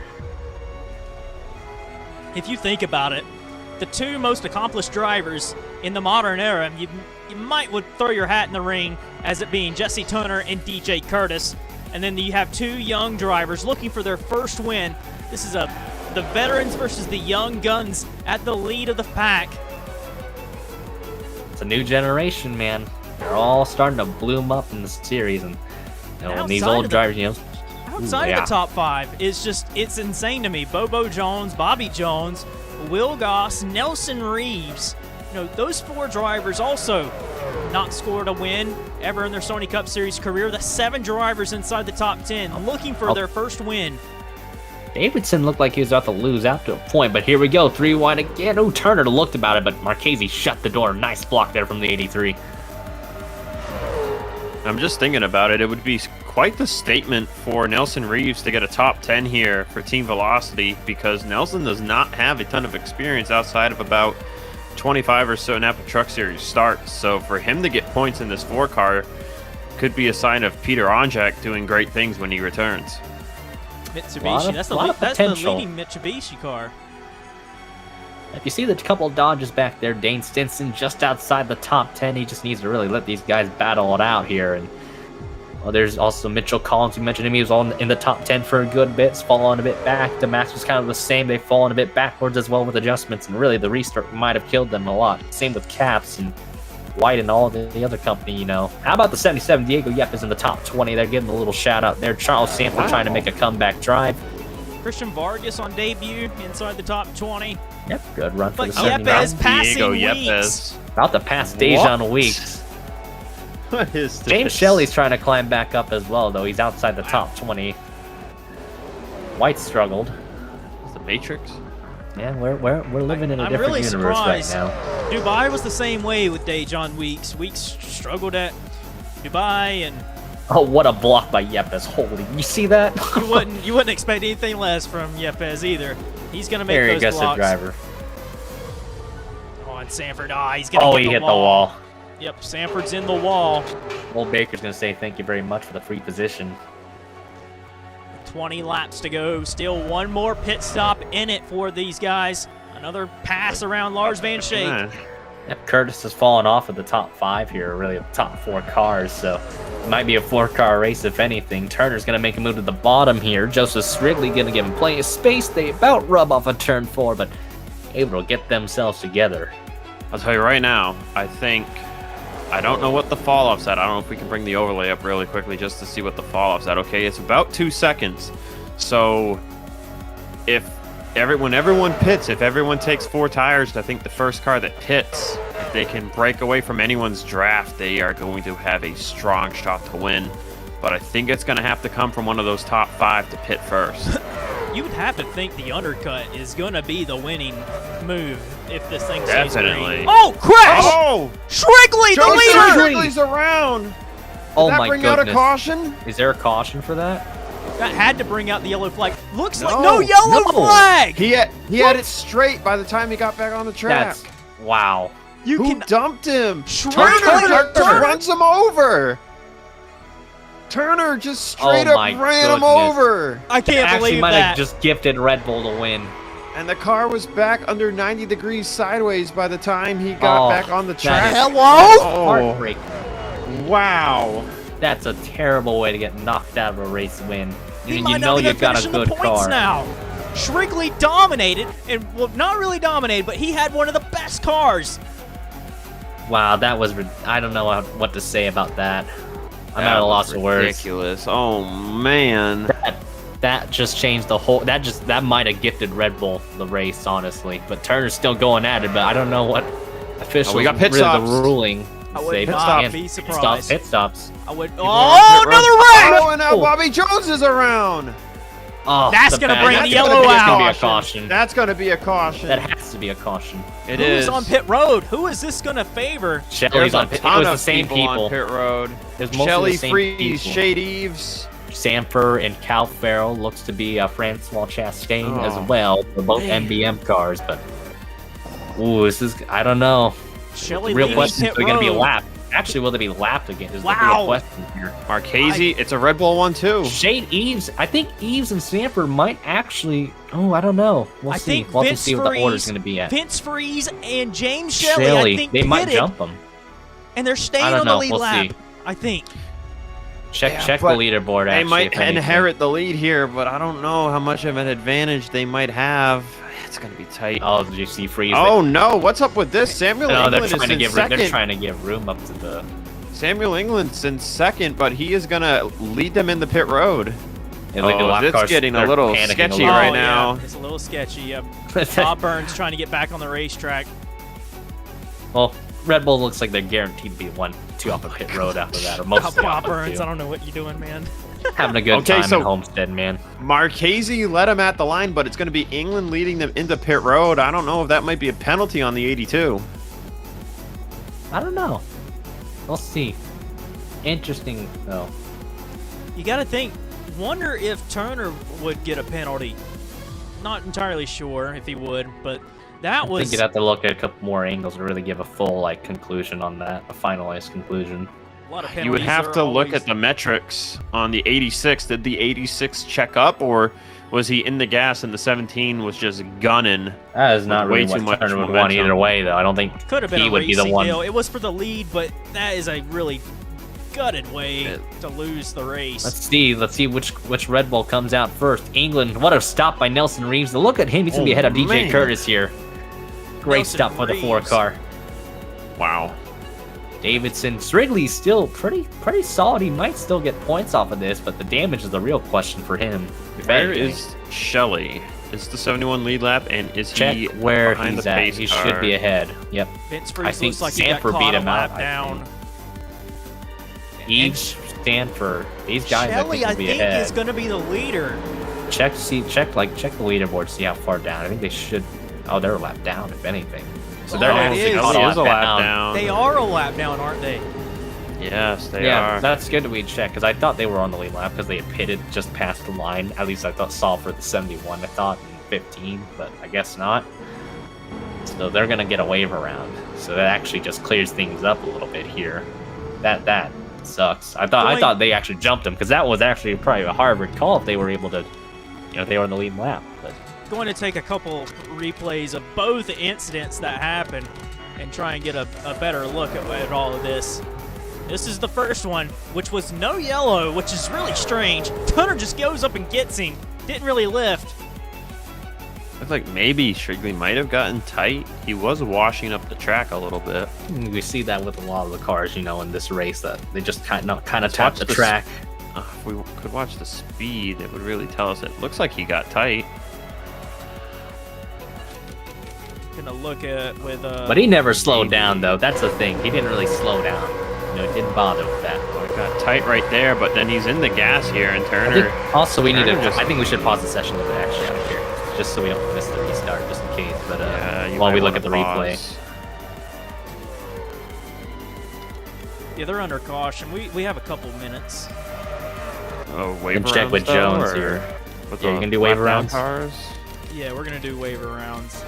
If you think about it, the two most accomplished drivers in the modern era, you would throw your hat in the ring as it being Jesse Turner and DJ Curtis. And then you have 2 young drivers looking for their first win. This is the veterans versus the young guns at the lead of the pack. It's a new generation, man. They're all starting to bloom up in the series. And when these Outside old of the- drivers, Outside yeah. of the top 5 is it's insane to me. Bobo Jones, Bobby Jones, Will Goss, Nelson Reeves. Those 4 drivers also not scored a win ever in their Sony Cup Series career. The 7 drivers inside the top 10 looking for their first win. Davidson looked like he was about to lose out to a point, but here we go, 3 wide again. Oh, Turner looked about it, but Marchese shut the door. Nice block there from the 83. I'm just thinking about it. It would be quite the statement for Nelson Reeves to get a top 10 here for Team Velocity, because Nelson does not have a ton of experience outside of about 25 or so Napa Truck Series starts. So for him to get points in this 4 car could be a sign of Peter Onjak doing great things when he returns. Mitsubishi, that's the potential. leading Mitsubishi car. If you see the couple of dodges back there, Dane Stinson just outside the top 10. He just needs to really let these guys battle it out here. And there's also Mitchell Collins. You mentioned him. He was in the top 10 for a good bit, falling a bit back. The Max was kind of the same. They've fallen a bit backwards as well with adjustments. And really, the restart might have killed them a lot. Same with Caps and White and all the other company, How about the 77? Diego Yep is in the top 20. They're giving a little shout out there. Charles Sanford trying to make a comeback drive. Christian Vargas on debut inside the top 20. Yep, good run for But the 79. Yepes passing Diego Weeks. Yepes. About to pass Dejan Weeks. What is this? James Shelley's trying to climb back up as well, though. He's outside the top 20. White struggled. Is the Matrix? Yeah, we're living in a I'm different really universe right surprised. now. Dubai was the same way with Dejan Weeks. Weeks struggled at Dubai, and Oh, what a block by Yepes. Holy, you see that? you wouldn't expect anything less from Yepes either. He's gonna make Very those aggressive blocks. driver. Oh, and Sanford, he's gonna Oh, hit he the hit wall. the wall. Yep, Sanford's in the wall. Old Baker's going to say thank you very much for the free position. 20 laps to go. Still one more pit stop in it for these guys. Another pass around Lars Van Schaik. Man, Yep, Curtis has fallen off of the top 5 here, really the top 4 cars, so it might be a 4-car race if anything. Turner's going to make a move to the bottom here. Joseph Strigley going to give him plenty of space. They about rub off a turn 4, but able to get themselves together. I'll tell you right now, I don't know what the fall-off's at. I don't know if we can bring the overlay up really quickly just to see what the fall-off's at. Okay, it's about 2 seconds. So when everyone pits, if everyone takes 4 tires, I think the first car that pits, if they can break away from anyone's draft, they are going to have a strong shot to win. But I think it's going to have to come from one of those top 5 to pit first. You would have to think the undercut is going to be the winning move if this thing stays Definitely. green. Oh, crash! Oh! Shrigley, the leader! Shrigley's around! Did Oh that my bring goodness. out a caution? Is there a caution for that? That had to bring out the yellow flag. Looks like No, no yellow no. flag! He had it straight by the time he got back on the track. That's wow. You Who can... dumped him? Turner! Turner runs him over. Turner just straight Oh up my ran him goodness. over. I can't Actually believe might that. have just gifted Red Bull to win. And the car was back under 90 degrees sideways by the time he got Oh, back on the that track. is- Hello? Oh, Heartbreak. wow. That's a terrible way to get knocked out of a race win. He And might you not know be you've got a finishing the good points car. now. Shrigley dominated, and well, not really dominated, but he had one of the best cars. Wow, that was I don't know what to say about that. I'm at a loss of words. Ridiculous. Oh man. That just changed the whole. That might have gifted Red Bull the race, honestly. But Turner's still going at it. But I don't know what officials. we got pit really stops. The ruling. I would say not can't- be Pit stops. surprised. Pit stops. I would. People Oh, on pit another road. wreck! Oh, and now Bobby Jones is around. Oh, That's the gonna bad- bring that's the gonna yellow be- That's out. gonna be a caution. That's going to be a caution. That has to be a caution. It Who's is. on pit road? Who is this going to favor? Shelley's There's a on pit. It ton was the of same people on people. pit road. There's mostly Shelley the same Freeze, people. Shade Eves. Sanford and Cal Farrell looks to be Francois Chastain as Oh, well for both man. MBM cars, but ooh, this is I don't know. Shelley The real leading question is pit they're going to be road. lapped. Actually, will they be lapped again? Is the Wow. real question here. Marchese, it's a Red Bull one too. Shane Eves, I think Eves and Sanford might actually. Oh, I don't know. We'll I see. think We'll have to Vince see what the order's Freeze, going to be at. Vince Freeze and James Shelley, I think, they might pitted, jump them. and they're staying I don't on the know. lead We'll lap. see. I think. Check Yeah, the but leaderboard. They Actually, might if anything. inherit the lead here, but I don't know how much of an advantage they might have. It's going to be tight. Oh, did you see Freeze? Oh no! What's up with this? Samuel no, they're England trying is to in give. second. They're trying to give room up to the. Samuel England's in second, but he is going to lead them in the pit road. Yeah, like the lap it's cars, getting a they're little panicking sketchy little. right Oh, yeah, now. it's a little sketchy. Yep. Bob Burns trying to get back on the racetrack. Well, Red Bull looks like they're guaranteed to be 1-2 off the pit road after that, or most of the Bob off Burns, two. I don't know what you're doing, man. Having a good Okay, time so- in Homestead, man. Marchese led him at the line, but it's going to be England leading them into pit road. I don't know if that might be a penalty on the 82. I don't know. We'll see. Interesting, though. You got to think. Wonder if Turner would get a penalty. Not entirely sure if he would, but that I was. think you'd have to look at a couple more angles to really give a full conclusion on that, a finalized conclusion. A lot of penalties You would have are to look always- at the metrics on the 86. Did the 86 check up, or was he in the gas and the 17 was just gunning? That is not Way really too what much Turner would want momentum. either way, though. I don't think Could have been he a would be the racing one. deal. It was for the lead, but that is a really gutted way to lose the race. Let's see which Red Bull comes out first. England, what a stop by Nelson Reeves. Look at him, he's gonna be ahead of DJ man. Curtis here. Great Nelson stop for the Reeves. 4-car. Wow. Davidson, Strigley's still pretty solid. He might still get points off of this, but the damage is the real question for him. If Where anything. is Shelley? Is the 71 lead lap, and is Check he where behind he's the at. pace He car? should be ahead. Yep. Vince I Freeze think looks like he got Sanford caught beat a him lap out, I down. Eves, Stanford, these guys Shelley, I I think will be think, ahead. is going to be the leader. Check the leaderboard, see how far down. I think they should. Oh, they're a lap down, if anything. So they're Oh, it actually is. caught He a is a lap down. They are a lap down, aren't they? Yes, they Yeah, are. that's good that we check because I thought they were on the lead lap because they had pitted just past the line. At least I saw for the 71. I thought in 15, but I guess not. So they're gonna get a wave around. So that actually just clears things up a little bit here. That sucks. I thought they actually jumped them because that was actually probably a Harvard call if they were able to, if they were on the lead lap. But Going to take a couple replays of both incidents that happened. and try and get a better look at all of this. This is the first one, which was no yellow, which is really strange. Tunner just goes up and gets him. Didn't really lift. Looks like maybe Shrigley might have gotten tight. He was washing up the track a little bit. We see that with a lot of the cars, you know, in this race, that they just kind of tap the track. If we could watch the speed, it would really tell us. It looks like he got tight. Gonna look at with But he never slowed down, though. That's the thing. He didn't really slow down. You know, it didn't bother with that. Well, it got tight right there, but then he's in the gas here, and Turner. Also, we need to. Turner I think we should pause the session a little bit, actually, out here, just so we don't miss the restart, just in case. But you while might we look wanna at the replay. pause. yeah, they're under caution. We have a couple minutes. Oh, wave Can check rounds, with though, Jones or here. with Yeah, the you can do wave lap-down rounds. Cars? Yeah, we're gonna do waiver rounds.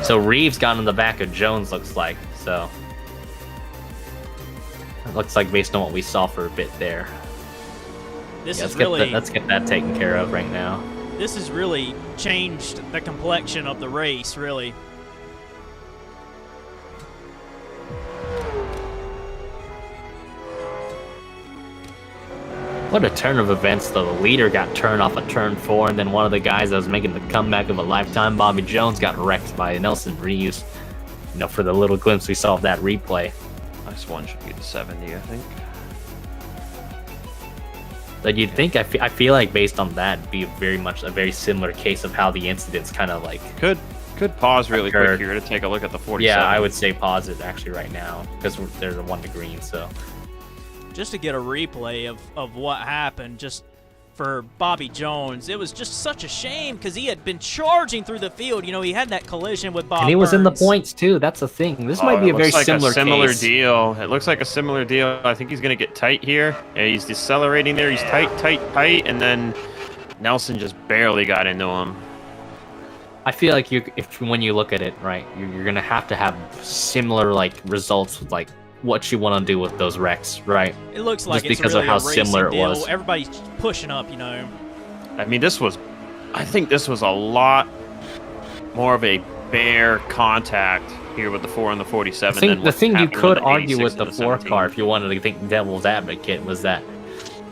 So Reeves got in the back of Jones, looks like. So it looks like based on what we saw for a bit there. This Yeah, is really let's get that taken care of right now. this has really changed the complexion of the race, really. What a turn of events, though. The leader got turned off of turn 4, and then one of the guys that was making the comeback of a lifetime, Bobby Jones, got wrecked by Nelson Reeves. You know, for the little glimpse we saw of that replay. Nice one should be the 70, I think. But you'd think, I feel like based on that, it'd be very much a very similar case of how the incidents kind of like. Could pause really quick Occurred. here to take a look at the 47. Yeah, I would say pause it actually right now because there's a 1 to green. So Just to get a replay of what happened, just for Bobby Jones, it was just such a shame because he had been charging through the field. You know, he had that collision with Bob and he was in the Burns. points too. That's the thing. This might be it a very looks like similar case. deal. It looks like a similar deal. I think he's going to get tight here. Yeah, he's decelerating there. He's tight, and then Nelson just barely got into him. I feel like when you look at it, right, you're gonna have similar like results with like what you want to do with those wrecks, right? It looks like Just it's because really of how a racing similar it deal. was. Everybody's pushing up, you know. I mean, I think this was a lot more of a bare contact here with the 4 and the 47. than The what's thing you happened could the argue 86 with the and 4 17. car, if you wanted to think devil's advocate, was that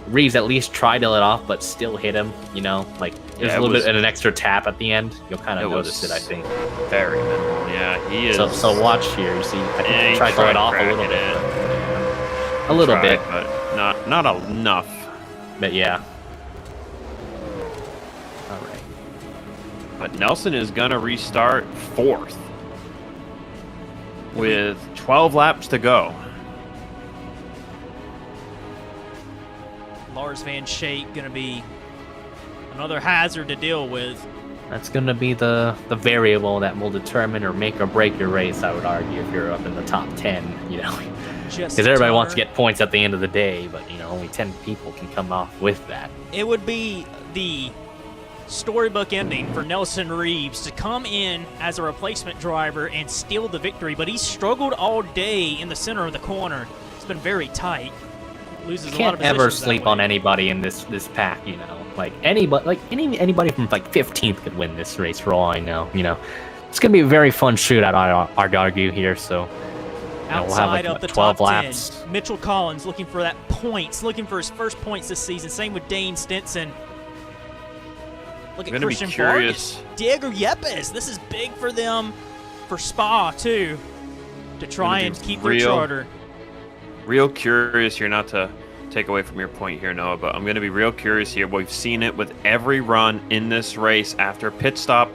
Reeves at least tried to let off, but still hit him. You know, like there's Yeah, a little it was- bit of an extra tap at the end. You'll kind of It notice was it, I think. Very minimal. Yeah, he is. So watch here. You see, I think Yeah, he tried to let off a little cracking bit. it. A little Tried, bit, but not enough. but yeah. All right. But Nelson is gonna restart 4th with 12 laps to go. Lars Van Shake gonna be another hazard to deal with. That's going to be the variable that will determine or make or break your race, I would argue, if you're up in the top 10, you know. Just Because everybody wants to Tunner. get points at the end of the day, but, you know, only 10 people can come off with that. It would be the storybook ending for Nelson Reeves to come in as a replacement driver and steal the victory, but he's struggled all day in the center of the corner. It's been very tight. Loses You a lot of can't ever positions that sleep way. on anybody in this pack, you know. Like anybody from like 15th could win this race for all I know, you know. It's going to be a very fun shootout, I'd argue here, so you know, we'll have Outside like of the 12 top laps. 10, Mitchell Collins looking for that points, looking for his first points this season. Same with Dane Stinson. Look I'm at gonna be Christian curious. Vargas. Diego Yepes. This is big for them for Spa, too, to try Gonna and be keep their real- charter. Real curious here, not to take away from your point here, Noah, but I'm going to be real curious here. We've seen it with every run in this race. After a pit stop,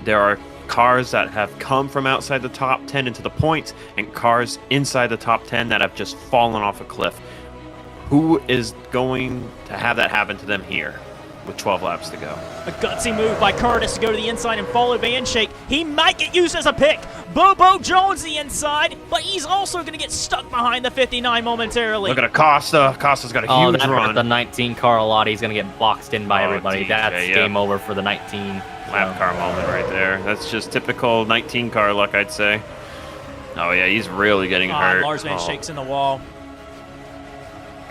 there are cars that have come from outside the top 10 into the points and cars inside the top 10 that have just fallen off a cliff. Who is going to have that happen to them here with 12 laps to go? A gutsy move by Curtis to go to the inside and follow Van Shake. He might get used as a pick. Bobo Jones the inside, but he's also going to get stuck behind the 59 momentarily. Look at Acosta. Acosta's got a Oh, huge that hurt run. the 19 car a lot. He's going to get boxed in by Oh, everybody. TJ, That's yeah. game over for the 19. Lap car moment right there. That's just typical 19 car luck, I'd say. Oh, yeah, he's really getting hurt. Lars Van Oh. Shake's in the wall.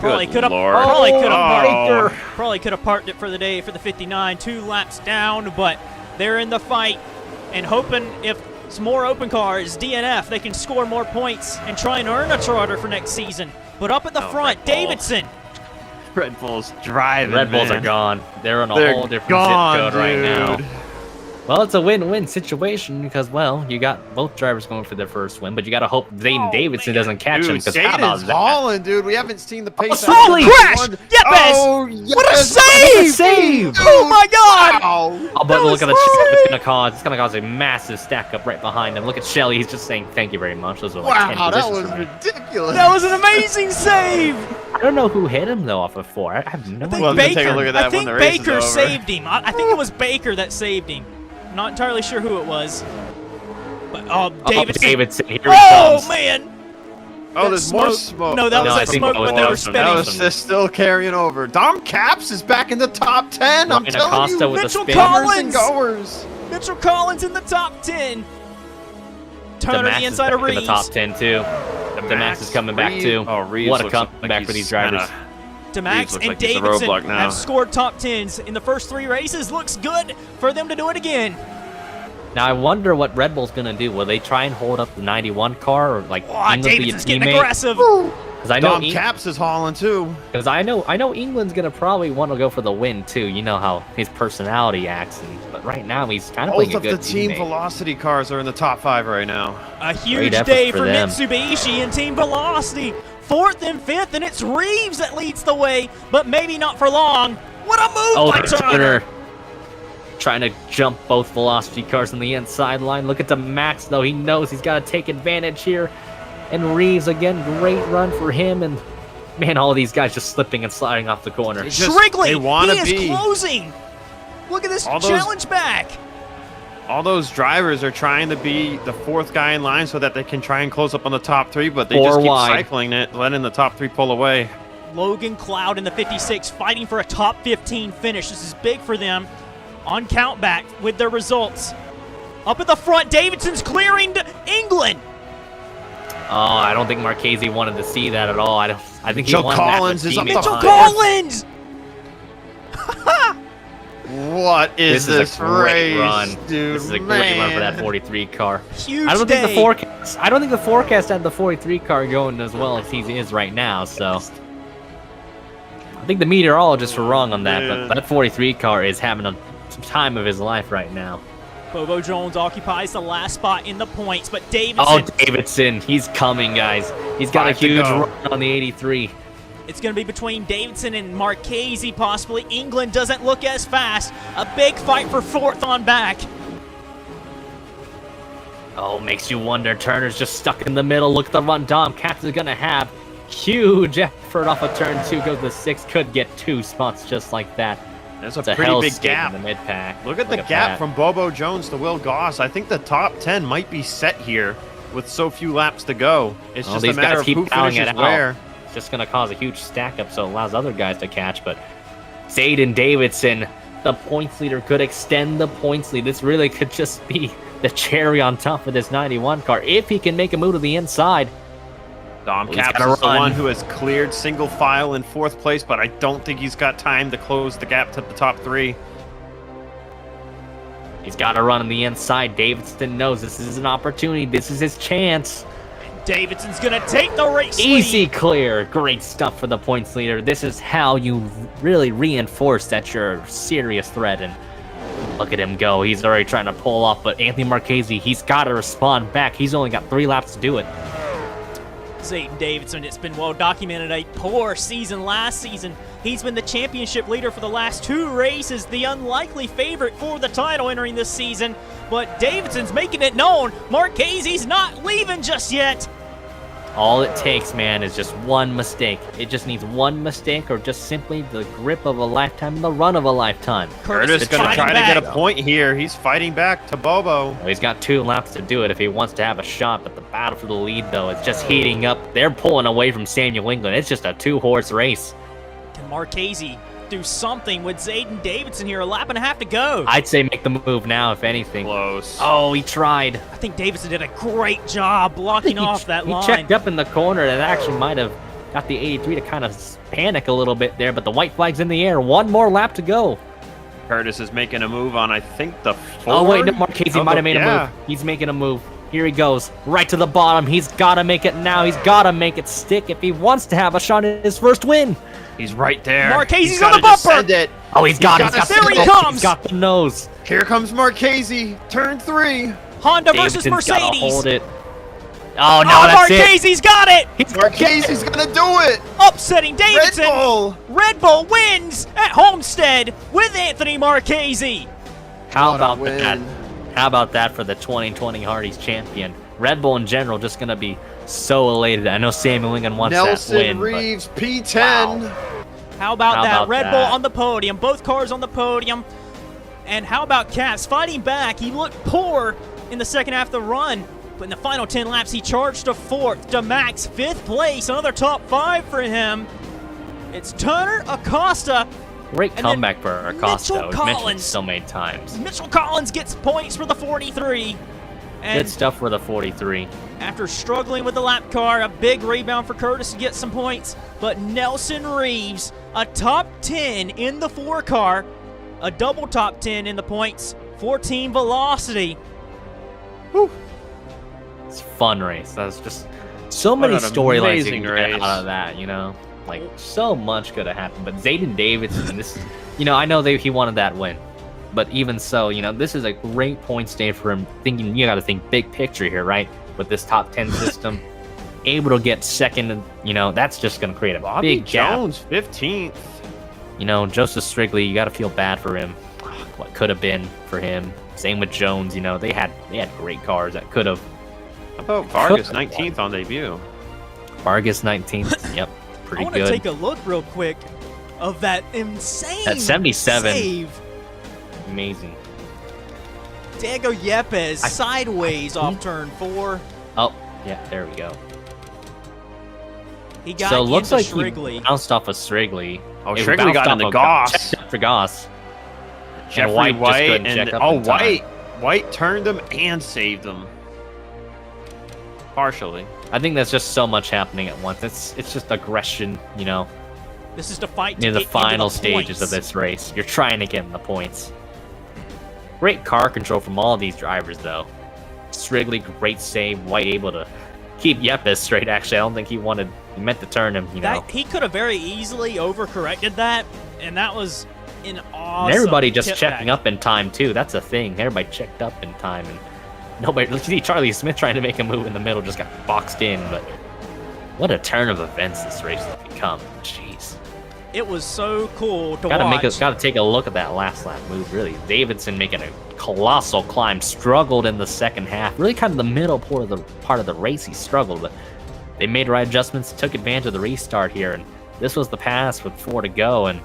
Good Probably could have Lord. probably could have parked it for the day for the 59. 2 laps down, but they're in the fight and hoping if Some more open cars, DNF. They can score more points and try and earn a charter for next season. But up at the front, Red Bull. Davidson. Red Bull's driving. Red Bulls man. are gone. They're on a They're whole different gone, zip code right now. dude. Well, it's a win-win situation because, well, you got both drivers going for their first win, but you got to hope Zayden Davidson doesn't catch him. Dude, Because how about Zayden's that? hauling, dude. We haven't seen the pace. Oh, after crash! one. Yepes! Oh, yes! What a What a save! save! Oh my God! Wow. Oh, but That look at the was chip it's great! gonna cause. It's gonna cause a massive stack up right behind him. Look at Shelly. He's just saying thank you very much. Those are like 10 Wow, that positions was for me. ridiculous. That was an amazing save. I don't know who hit him though off of 4. I have no I think Well, I'm gonna take a Baker. look at that I think when the race is Baker over. saved him. I think it was Baker that saved him. Not entirely sure who it was. But Davidson. Davidson. Here he Oh comes. man! Oh, That there's more smoke- smoke. No, that No, was I that think smoke that was when they were Davidson. spinning. That was just still carrying over. Dom Caps is back in the top 10. I'm Ryan telling Acosta you. with a Mitchell spin. Collins! Goers. Mitchell Collins in the top 10. Turner Demax the is inside back of in the Reeves. top 10 too. Demax is coming back too. Oh, Reeves What a looks like comeback for he's these drivers. kinda- Demax Reeves looks and like he's a Davidson roadblock now. have scored top 10s in the first 3 races. Looks good for them to do it again. Now I wonder what Red Bull's gonna do. Will they try and hold up the 91 car or like Oh, England be a Davidson's getting teammate? aggressive. Because I know Dom Caps is hauling too. Because I know England's gonna probably want to go for the win too. You know how his personality acts, but right now he's kind of Both playing a of the good team teammate. velocity cars are in the top 5 right now. A huge effort day for for them. Mitsubishi and Team Velocity. 4th and 5th, and it's Reeves that leads the way, but maybe not for long. What a move Oh, by Turner! trying to jump both velocity cars on the inside line. Look at the Max though. He knows he's got to take advantage here. And Reeves again, great run for him. And man, all these guys just slipping and sliding off the corner. Just- Shrigley, they wanna he is be. closing. Look at this All those- challenge back. All those drivers are trying to be the 4th guy in line so that they can try and close up on the top 3, but they 4 just keep wide. cycling it, letting the top 3 pull away. Logan Cloud in the 56 fighting for a top 15 finish. This is big for them on countback with their results. Up at the front, Davidson's clearing England. Oh, I don't think Marchese wanted to see that at all. I think he Mitchell wanted that Collins with is up teammates the Mitchell behind. Collins! What is This this is a great race, run. dude? This is a great run for that Man. 43 car. Huge I don't day. think the forecast. I don't think the forecast had the 43 car going as well as he is right now. So I think the meteorologists were wrong on that. Yeah. But that 43 car is having a time of his life right now. Bobo Jones occupies the last spot in the points, but Davidson, Oh, Davidson, he's coming, guys. He's got a 5 to huge go. run on the 83. it's going to be between Davidson and Marchese possibly. England doesn't look as fast. A big fight for 4th on back. Oh, makes you wonder. Turner's just stuck in the middle. Look at the run Dom Caps is gonna have. Huge effort off of turn 2, goes to 6. Could get 2 spots just like that. There's a It's a pretty big hellscape gap. in the mid pack. Look at the gap that. from Bobo Jones to Will Goss. I think the top 10 might be set here with so few laps to go. It's Oh, just a these matter guys of keep who plowing finishes it out. where. It's just gonna cause a huge stack up, so it allows other guys to catch. But Zayden Davidson, the points leader, could extend the points lead. This really could just be the cherry on top of this 91 car if he can make a move to the inside. Dom He's Caps gotta is the run. one who has cleared single file in 4th place, but I don't think he's got time to close the gap to the top 3. He's got to run on the inside. Davidson knows this is an opportunity. This is his chance. Davidson's going to take the race Easy lead. clear. Great stuff for the points leader. This is how you really reinforce that you're a serious threat. And look at him go. He's already trying to pull off, but Anthony Marchese, he's got to respond back. He's only got 3 laps to do it. Zayden Davidson, it's been well documented, a poor season last season. He's been the championship leader for the last 2 races, the unlikely favorite for the title entering this season. But Davidson's making it known, Marchese's not leaving just yet. All it takes, man, is just one mistake. It just needs one mistake or just simply the grip of a lifetime and the run of a lifetime. Curtis is going to fighting try to back. get a point here. He's fighting back to Bobo. Well, he's got 2 laps to do it if he wants to have a shot, but the battle for the lead, though, is just heating up. They're pulling away from Samuel England. It's just a 2-horse race. Can Marchese do something with Zayden Davidson here? A lap and a half to go. I'd say make the move now, if anything. Close. Oh, he tried. I think Davidson did a great job blocking off that He line. checked up in the corner and actually might have got the 83 to kind of panic a little bit there, but the white flag's in the air. 1 more lap to go. Curtis is making a move on, I think, the 4. Oh, wait, no, Marchese might have made a yeah. move. He's making a move. Here he goes, right to the bottom. He's got to make it now. He's got to make it stick if he wants to have a shot at his first win. He's right there. Marchese's on the bumper. It. Oh, he's got it. There he comes. He's got the nose. Here comes Marchese, turn 3. Honda versus Davidson's gotta Mercedes. hold it. Oh, no, that's it. Marchese's got it. Marchese's gonna do it. Upsetting Davidson. Red Bull. Red Bull wins at Homestead with Anthony Marchese. How What a about win. that? How about that for the 2020 Hardy's champion? Red Bull in general just gonna be so elated. I know Samuel Lincoln wants Nelson that win. Reeves, P10. Wow. How about How that? about Red that? Bull on the podium. Both cars on the podium. And how about Caps fighting back? He looked poor in the second half of the run. But in the final 10 laps, he charged to 4th. DeMax, 5th place. Another top 5 for him. It's Turner Acosta. Great And then comeback for Acosta. Mitchell We've mentioned it Collins. so many times. Mitchell Collins gets points for the 43. And Good stuff for the 43. after struggling with the lap car, a big rebound for Curtis to get some points. But Nelson Reeves, a top 10 in the 4 car, a double top 10 in the points for Team Velocity. It's a fun race. That's just so many an storylines you amazing can race. get out of that, you know? Like, so much could have happened. But Zayden Davidson, this, you know, I know he wanted that win. But even so, you know, this is a great points day for him. Thinking, you got to think big picture here, right? With this top 10 system. Able to get second, and, you know, that's just going to create a Bobby big gap. Jones, 15th. You know, Joseph Strigley, you got to feel bad for him. What could have been for him. Same with Jones, you know, they had great cars that could have. How about Vargas, 19th on debut? Vargas 19th, yep, I pretty want to good. take a look real quick of that insane That 77. save. Amazing. Diego Yepes sideways off turn 4. Oh, yeah, there we go. He got So it looks into like Shrigley. he bounced off of Strigley. Oh, It Shrigley got bounced into off of Goss. checked for Goss. Jeffrey White just couldn't and check up in time. White turned them and saved them. Partially. I think that's just so much happening at once. It's just aggression, you know, This is to fight to near the get into final the stages of points. this race. You're trying to get in the points. Great car control from all these drivers, though. Strigley, great save. White able to keep Yepes straight. Actually, I don't think he meant to turn him, you know. That, he could have very easily overcorrected that, and that was an awesome And everybody just tip checking back. up in time, too. That's a thing. Everybody checked up in time, and nobody. Look at Charlie Smith trying to make a move in the middle, just got boxed in. But what a turn of events this race has become. Jeez. It was so cool to watch. Gotta take a look at that last lap move, really. Davidson making a colossal climb, struggled in the second half. Really kind of the middle part of the race, he struggled, but they made right adjustments, took advantage of the restart here, and this was the pass with 4 to go, and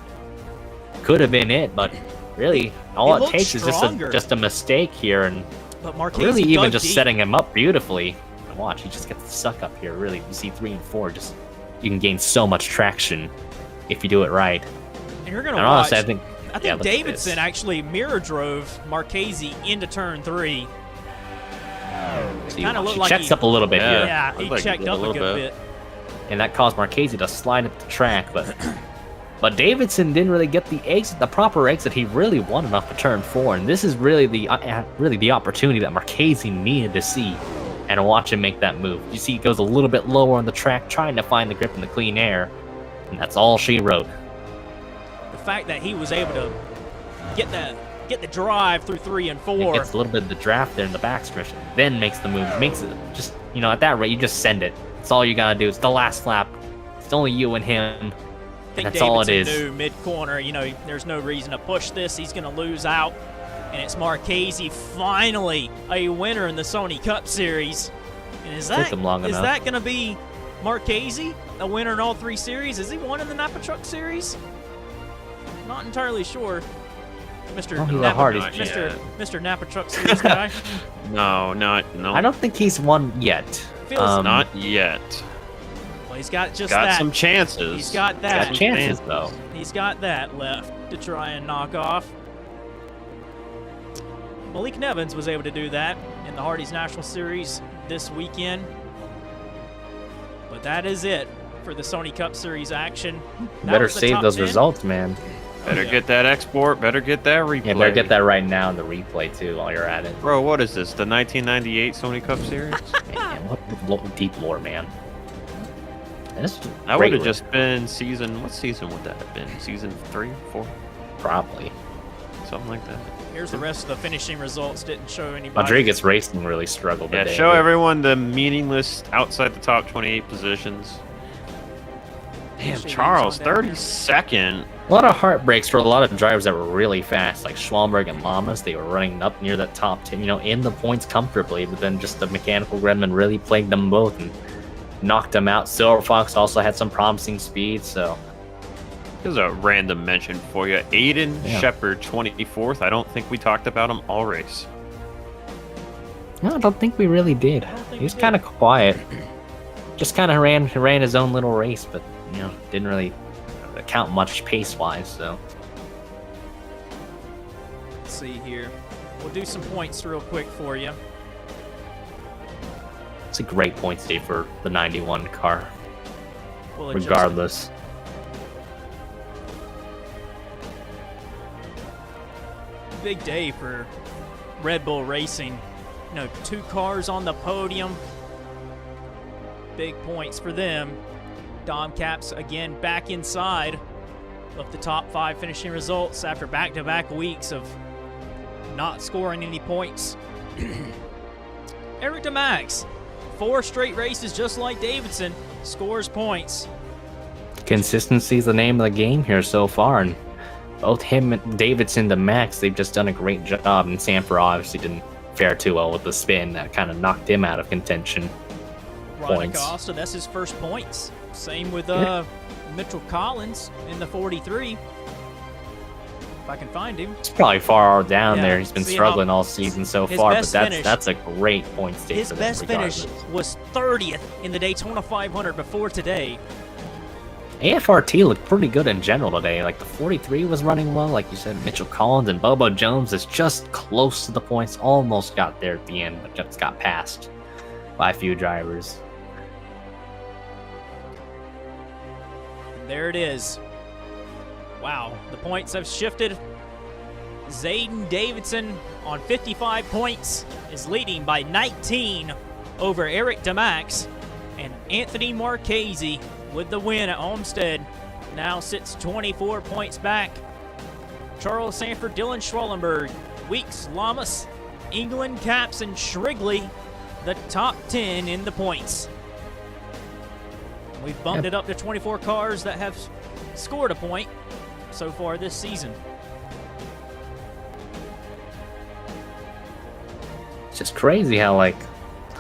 could have been it, but really, all He it looked takes is stronger. just a mistake here, and But Marquez really even dug just deep. setting him up beautifully. And watch, he just gets the suck up here, really. You see 3 and 4, just you can gain so much traction if you do it right. And you're gonna And watch. honestly, I think I think look at Davidson this. actually mirror drove Marchese into turn 3. See, kinda watch, looked he like checks he- up a little bit Yeah. here. Yeah, he looked like he checked did a up a little good bit. bit. And that caused Marchese to slide up the track, but Davidson didn't really get the proper exit he really wanted off of turn 4, and this is really the opportunity that Marchese needed to see and watch him make that move. You see, he goes a little bit lower on the track, trying to find the grip in the clean air, and that's all she wrote. The fact that he was able to get the drive through 3 and It 4. gets a little bit of the draft there in the backstretch, then makes the move, makes it just, you know, at that rate, you just send it. That's all you gotta do. It's the last lap. It's only you and him. I think That's all it Davidson is. knew mid-corner, you know, there's no reason to push this. He's going to lose out. And it's Marchese, finally a winner in the Sony Cup Series. And is that him long enough. going to be Marchese, a winner in all 3 series? Has he won in the Napa Truck Series? Not entirely sure. Mr. Oh, he's a Napa, Hardy's Mr. Napa Truck Series guy. No. I don't think he's won yet. Feels Not yet. well, he's got just Got that. some chances. He's got that. Got chances, though. He's got that left to try and knock off. Malik Nevins was able to do that in the Hardy's National Series this weekend. But that is it for the Sony Cup Series action. That Better was the save top those 10. results, man. Better yeah. get that export. Better get that replay. Yeah, better get that right now in the replay too while you're at it. Bro, what is this? The 1998 Sony Cup Series? Man, what deep lore, man. And it's That great would have lore. just been season. What season would that have been? Season 3, 4, Probably. something like that. Here's the rest of the finishing results. Didn't show anybody. Rodriguez Racing really struggled Yeah, today. show everyone the meaningless outside the top 28 positions. Damn, Shades Charles, on down here. 32nd. A lot of heartbreaks for a lot of drivers that were really fast, like Schwalmberg and Lamas. They were running up near that top 10, in the points comfortably, but then just the mechanical gremlin really plagued them both and knocked them out. Silver Fox also had some promising speed, so Here's a random mention for you. Aiden Yeah. Shepard, 24th. I don't think we talked about him all race. no, I don't think we really did. I don't think He was we did. kind of quiet. Just kind of ran his own little race, but didn't really count much pace-wise. So Let's see here. We'll do some points real quick for you. it's a great points day for the 91 car, We'll adjust it. regardless. Big day for Red Bull Racing. 2 cars on the podium. Big points for them. Dom Caps again back inside of the top 5 finishing results after back-to-back weeks of not scoring any points. Eric DeMax, 4 straight races just like Davidson, scores points. Consistency is the name of the game here so far, and both him and Davidson, the Max, they've just done a great job. And Sanford obviously didn't fare too well with the spin that kind of knocked him out of contention. Ronnie Points. Costa, that's his first points. Same with Yeah. Mitchell Collins in the 43. If I can find him. It's probably far down Yeah, there. He's been see struggling how all season so his far, but best finish- that's a great point state His for them best finish regardless. was 30th in the Daytona 500 before today. AFRT looked pretty good in general today. Like the 43 was running well, like you said. Mitchell Collins and Bobo Jones is just close to the points. Almost got there at the end, but just got passed by a few drivers. And there it is. Wow, the points have shifted. Zayden Davidson on 55 points is leading by 19 over Eric DeMax, and Anthony Marchese with the win at Homestead now sits 24 points back. Charles Sanford, Dylan Schwallenberg, Weeks, Lamas, England, Caps, and Shrigley, the top 10 in the points. We've bumped it up to 24 cars that have scored a point so far this season. It's just crazy how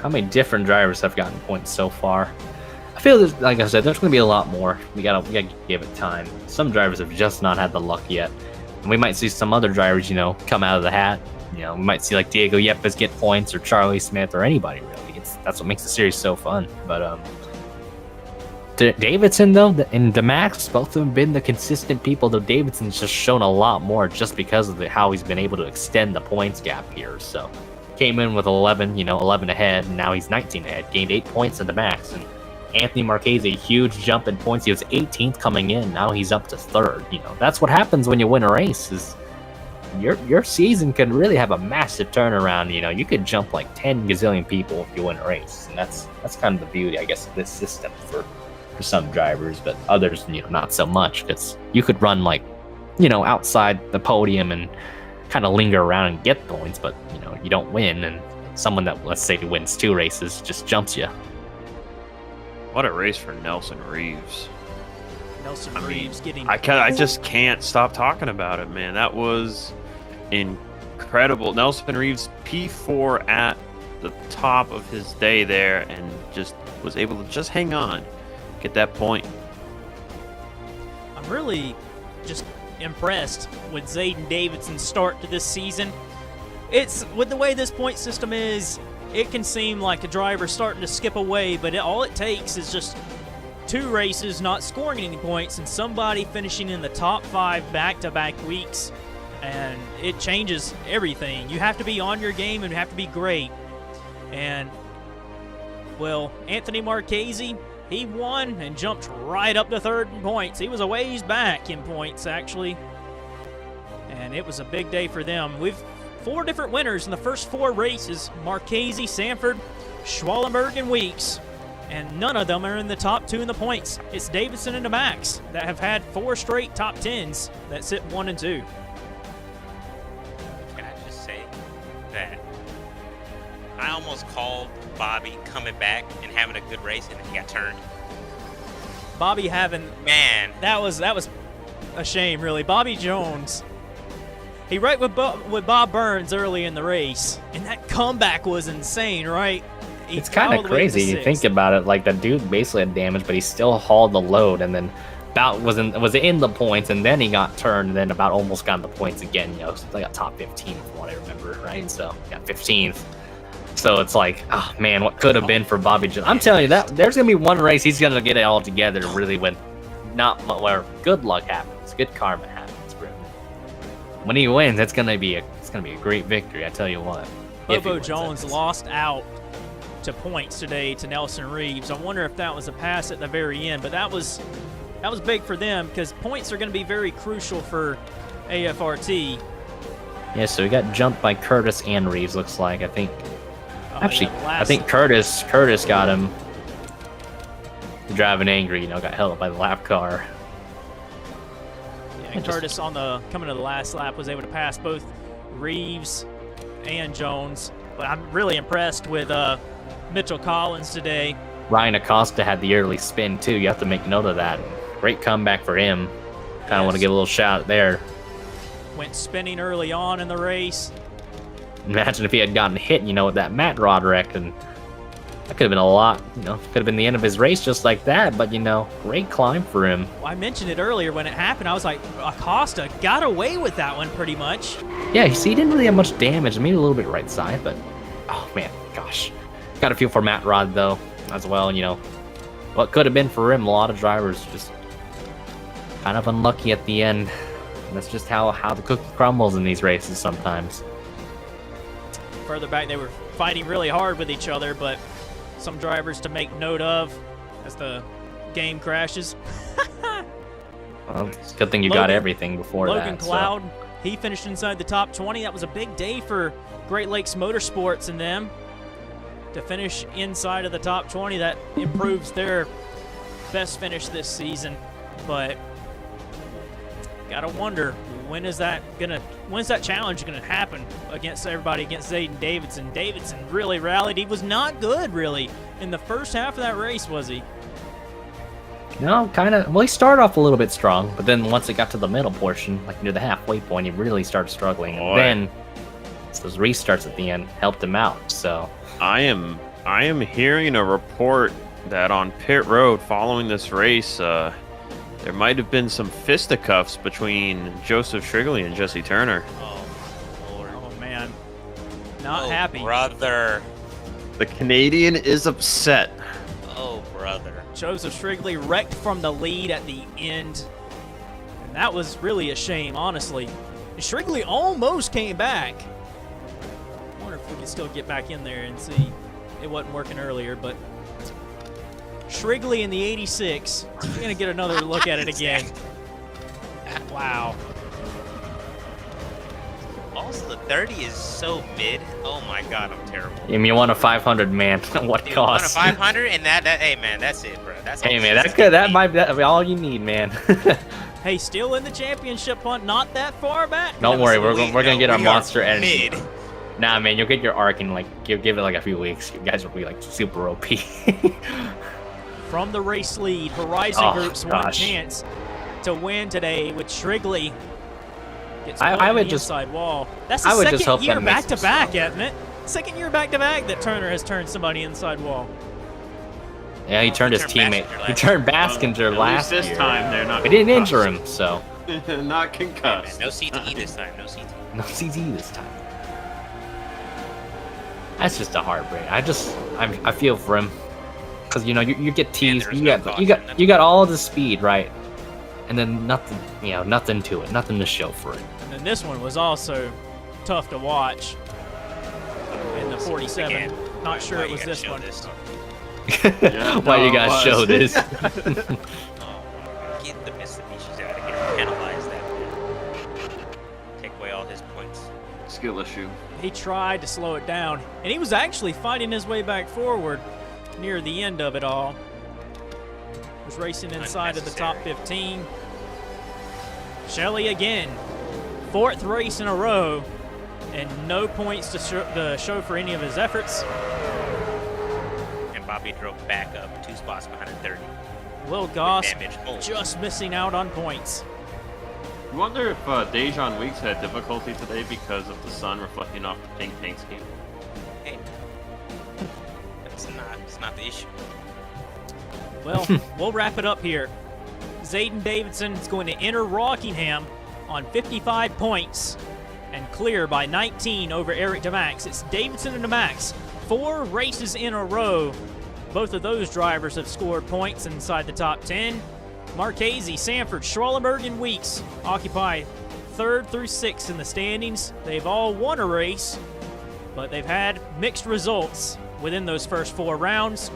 many different drivers have gotten points so far. I feel that, like I said, there's going to be a lot more. We gotta give it time. Some drivers have just not had the luck yet, and we might see some other drivers, come out of the hat. We might see like Diego Yepes get points, or Charlie Smith, or anybody really. That's what makes the series so fun. But Davidson though and DeMax, both of them been the consistent people. Though Davidson's just shown a lot more just because of how he's been able to extend the points gap here. So came in with 11, 11 ahead, and now he's 19 ahead, gained 8 points in DeMax. And Anthony Marchese, a huge jump in points. He was 18th coming in. Now he's up to 3rd. That's what happens when you win a race. Is your season can really have a massive turnaround. You could jump like 10 gazillion people if you win a race, and that's kind of the beauty, I guess, of this system for some drivers. But others, not so much, because you could run outside the podium and kind of linger around and get points, but you don't win, and someone that, let's say, wins 2 races just jumps you. What a race for Nelson Reeves. Nelson I mean, Reeves getting. I just can't stop talking about it, man. That was incredible. Nelson Reeves, P4 at the top of his day there, and just was able to just hang on, get that point. I'm really just impressed with Zayden Davidson's start to this season. It's with the way this point system is, it can seem like a driver starting to skip away, but all it takes is just 2 races not scoring any points and somebody finishing in the top 5 back-to-back weeks, and it changes everything. You have to be on your game and you have to be great. And, well, Anthony Marchese, he won and jumped right up to 3rd in points. He was a ways back in points, actually. and it was a big day for them. We've 4 different winners in the first 4 races: Marchese, Sanford, Schwallenberg, and Weeks. And none of them are in the top 2 in the points. It's Davidson and Max that have had 4 straight top 10s that sit 1 and 2. Can I just say that I almost called Bobby coming back and having a good race, and then he got turned. Bobby having Man, that was a shame, really. Bobby Jones, he right with Bob Burns early in the race, and that comeback was insane, right? He It's kind all of the way to crazy. You 6th. think about it, like the dude basically had damage, but he still hauled the load, and then about was in the points, and then he got turned, and then about almost got in the points again. You know, so they got top 15 from what I remember, right? So got 15th. So it's like, oh man, what could have been for Bobby Jones? I'm telling you that there's gonna be one race he's gonna get it all together. Really, when where good luck happens, good karma happens for him. When he wins, it's gonna be a great victory. I tell you what. If he Bobo wins, Jones that is. lost out to points today to Nelson Reeves. I wonder if that was a pass at the very end, but that was big for them because points are going to be very crucial for AFRT. Yeah, so we got jumped by Curtis and Reeves. Looks like I think. Oh, Actually, yeah, I think Curtis got him driving angry. You know, got held up by the lap car. Yeah, and Curtis coming to the last lap was able to pass both Reeves and Jones. But I'm really impressed with Mitchell Collins today. Ryan Acosta had the early spin too. You have to make note of that. Great comeback for him. Kind of want to give a little shout out there. Went spinning early on in the race. Imagine if he had gotten hit, you know, with that mat rod wreck, and that could have been a lot. You know, could have been the end of his race just like that. But you know, great climb for him. I mentioned it earlier when it happened. I was like, Acosta got away with that one pretty much. Yeah, you see, he didn't really have much damage. Maybe a little bit right side, but oh man, gosh, got a feel for Matt Rod though as well. You know, what could have been for him. A lot of drivers just kind of unlucky at the end. And that's just how the cookie crumbles in these races sometimes. Further back, they were fighting really hard with each other, but some drivers to make note of as the game crashes. Well, it's a good thing you got everything before Logan that. Cloud, he finished inside the top 20. That was a big day for Great Lakes Motorsports and them to finish inside of the top 20. That improves their best finish this season, but gotta wonder when's that challenge gonna happen against everybody, against Zayden Davidson. Davidson really rallied. He was not good really in the first half of that race, was he? No, kind of. Well, he started off a little bit strong, but then once it got to the middle portion, like near the halfway point, he really started struggling. And then those restarts at the end helped him out. So I am hearing a report that on pit road following this race, there might have been some fisticuffs between Joseph Shrigley and Jesse Turner. oh Lord, Oh man, not oh, happy. brother, The Canadian is upset. oh brother. Joseph Shrigley wrecked from the lead at the end, and that was really a shame, honestly. Shrigley almost came back. I wonder if we can still get back in there and see. It wasn't working earlier, but Shrigley in the 86. We're going to get another look at it again. Wow. Also, the 30 is so mid. Oh my god, I'm terrible. I mean, you want a 500 man. What Dude, on a cost? 500 and that hey man, that's it, bro. That's all Hey the man, season that can might be all you need, man. Hey, still in the championship hunt, not that far back. Don't worry, we're be. gonna get our We are monster energy. mid. Nah, man, you'll get your arc in like give it like a few weeks. You guys will be like super OP. From the race lead, Horizon Oh, Group's one gosh. chance to win today with Shrigley. Gets I put on would the just- inside wall. That's the I would just second hope year that makes back to him back, slow. isn't it? Second year back to back that Turner has turned somebody inside wall. Yeah, he turned his turned teammate. Baskinger He last turned Baskinger last this year. time they're not. They didn't injure concussed. him, so Not Hey, man, concussed. no CTE this time. No CTE. no CZ this time. That's just a heartbreak. I feel for him, because you know you get teased. there was You no got you got all the speed right, and then nothing to it, nothing to show for it. And then this one was also tough to watch in the 47. Again, Not sure why it you was gotta this show one. this? Why do you no, guys it show was. this? Oh, get the Mitsubishis out of here. Penalize that man. Take away skill issue. He tried to slow it down, and he was actually fighting his way back forward near the end of it all. Was racing inside of the top 15. Shelley again, 4th race in a row, and no points to show for any of his efforts. And Bobby drove back up 2 spots behind at 30. Will Goss Damage. Oh. just missing out on points. I wonder if Dejan Weeks had difficulty today because of the sun reflecting off the pink paint scheme. Hey, it's not the issue. Well, we'll wrap it up here. Zayden Davidson is going to enter Rockingham on 55 points and clear by 19 over Eric DeMax. It's Davidson and DeMax, 4 races in a row. Both of those drivers have scored points inside the top 10. Marchese, Sanford, Schwallenberg, and Weeks occupy 3rd through 6th in the standings. They've all won a race, but they've had mixed results within those first 4 rounds.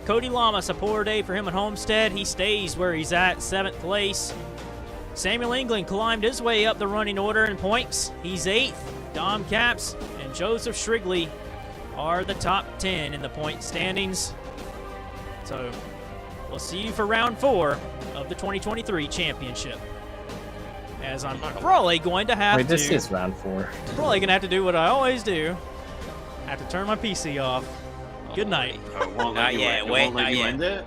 Cody Lamas, a poor day for him at Homestead. He stays where he's at, 7th place. Samuel England climbed his way up the running order in points. He's 8th. Dom Capps and Joseph Shrigley are the top 10 in the point standings. So we'll see you for round 4 of the 2023 championship. As I'm probably going to have Wait, to... this is round 4. Probably going to have to do what I always do. Have to turn my PC off. Good night. Won't Not let you yet, end- wait, won't let not you yet. end it?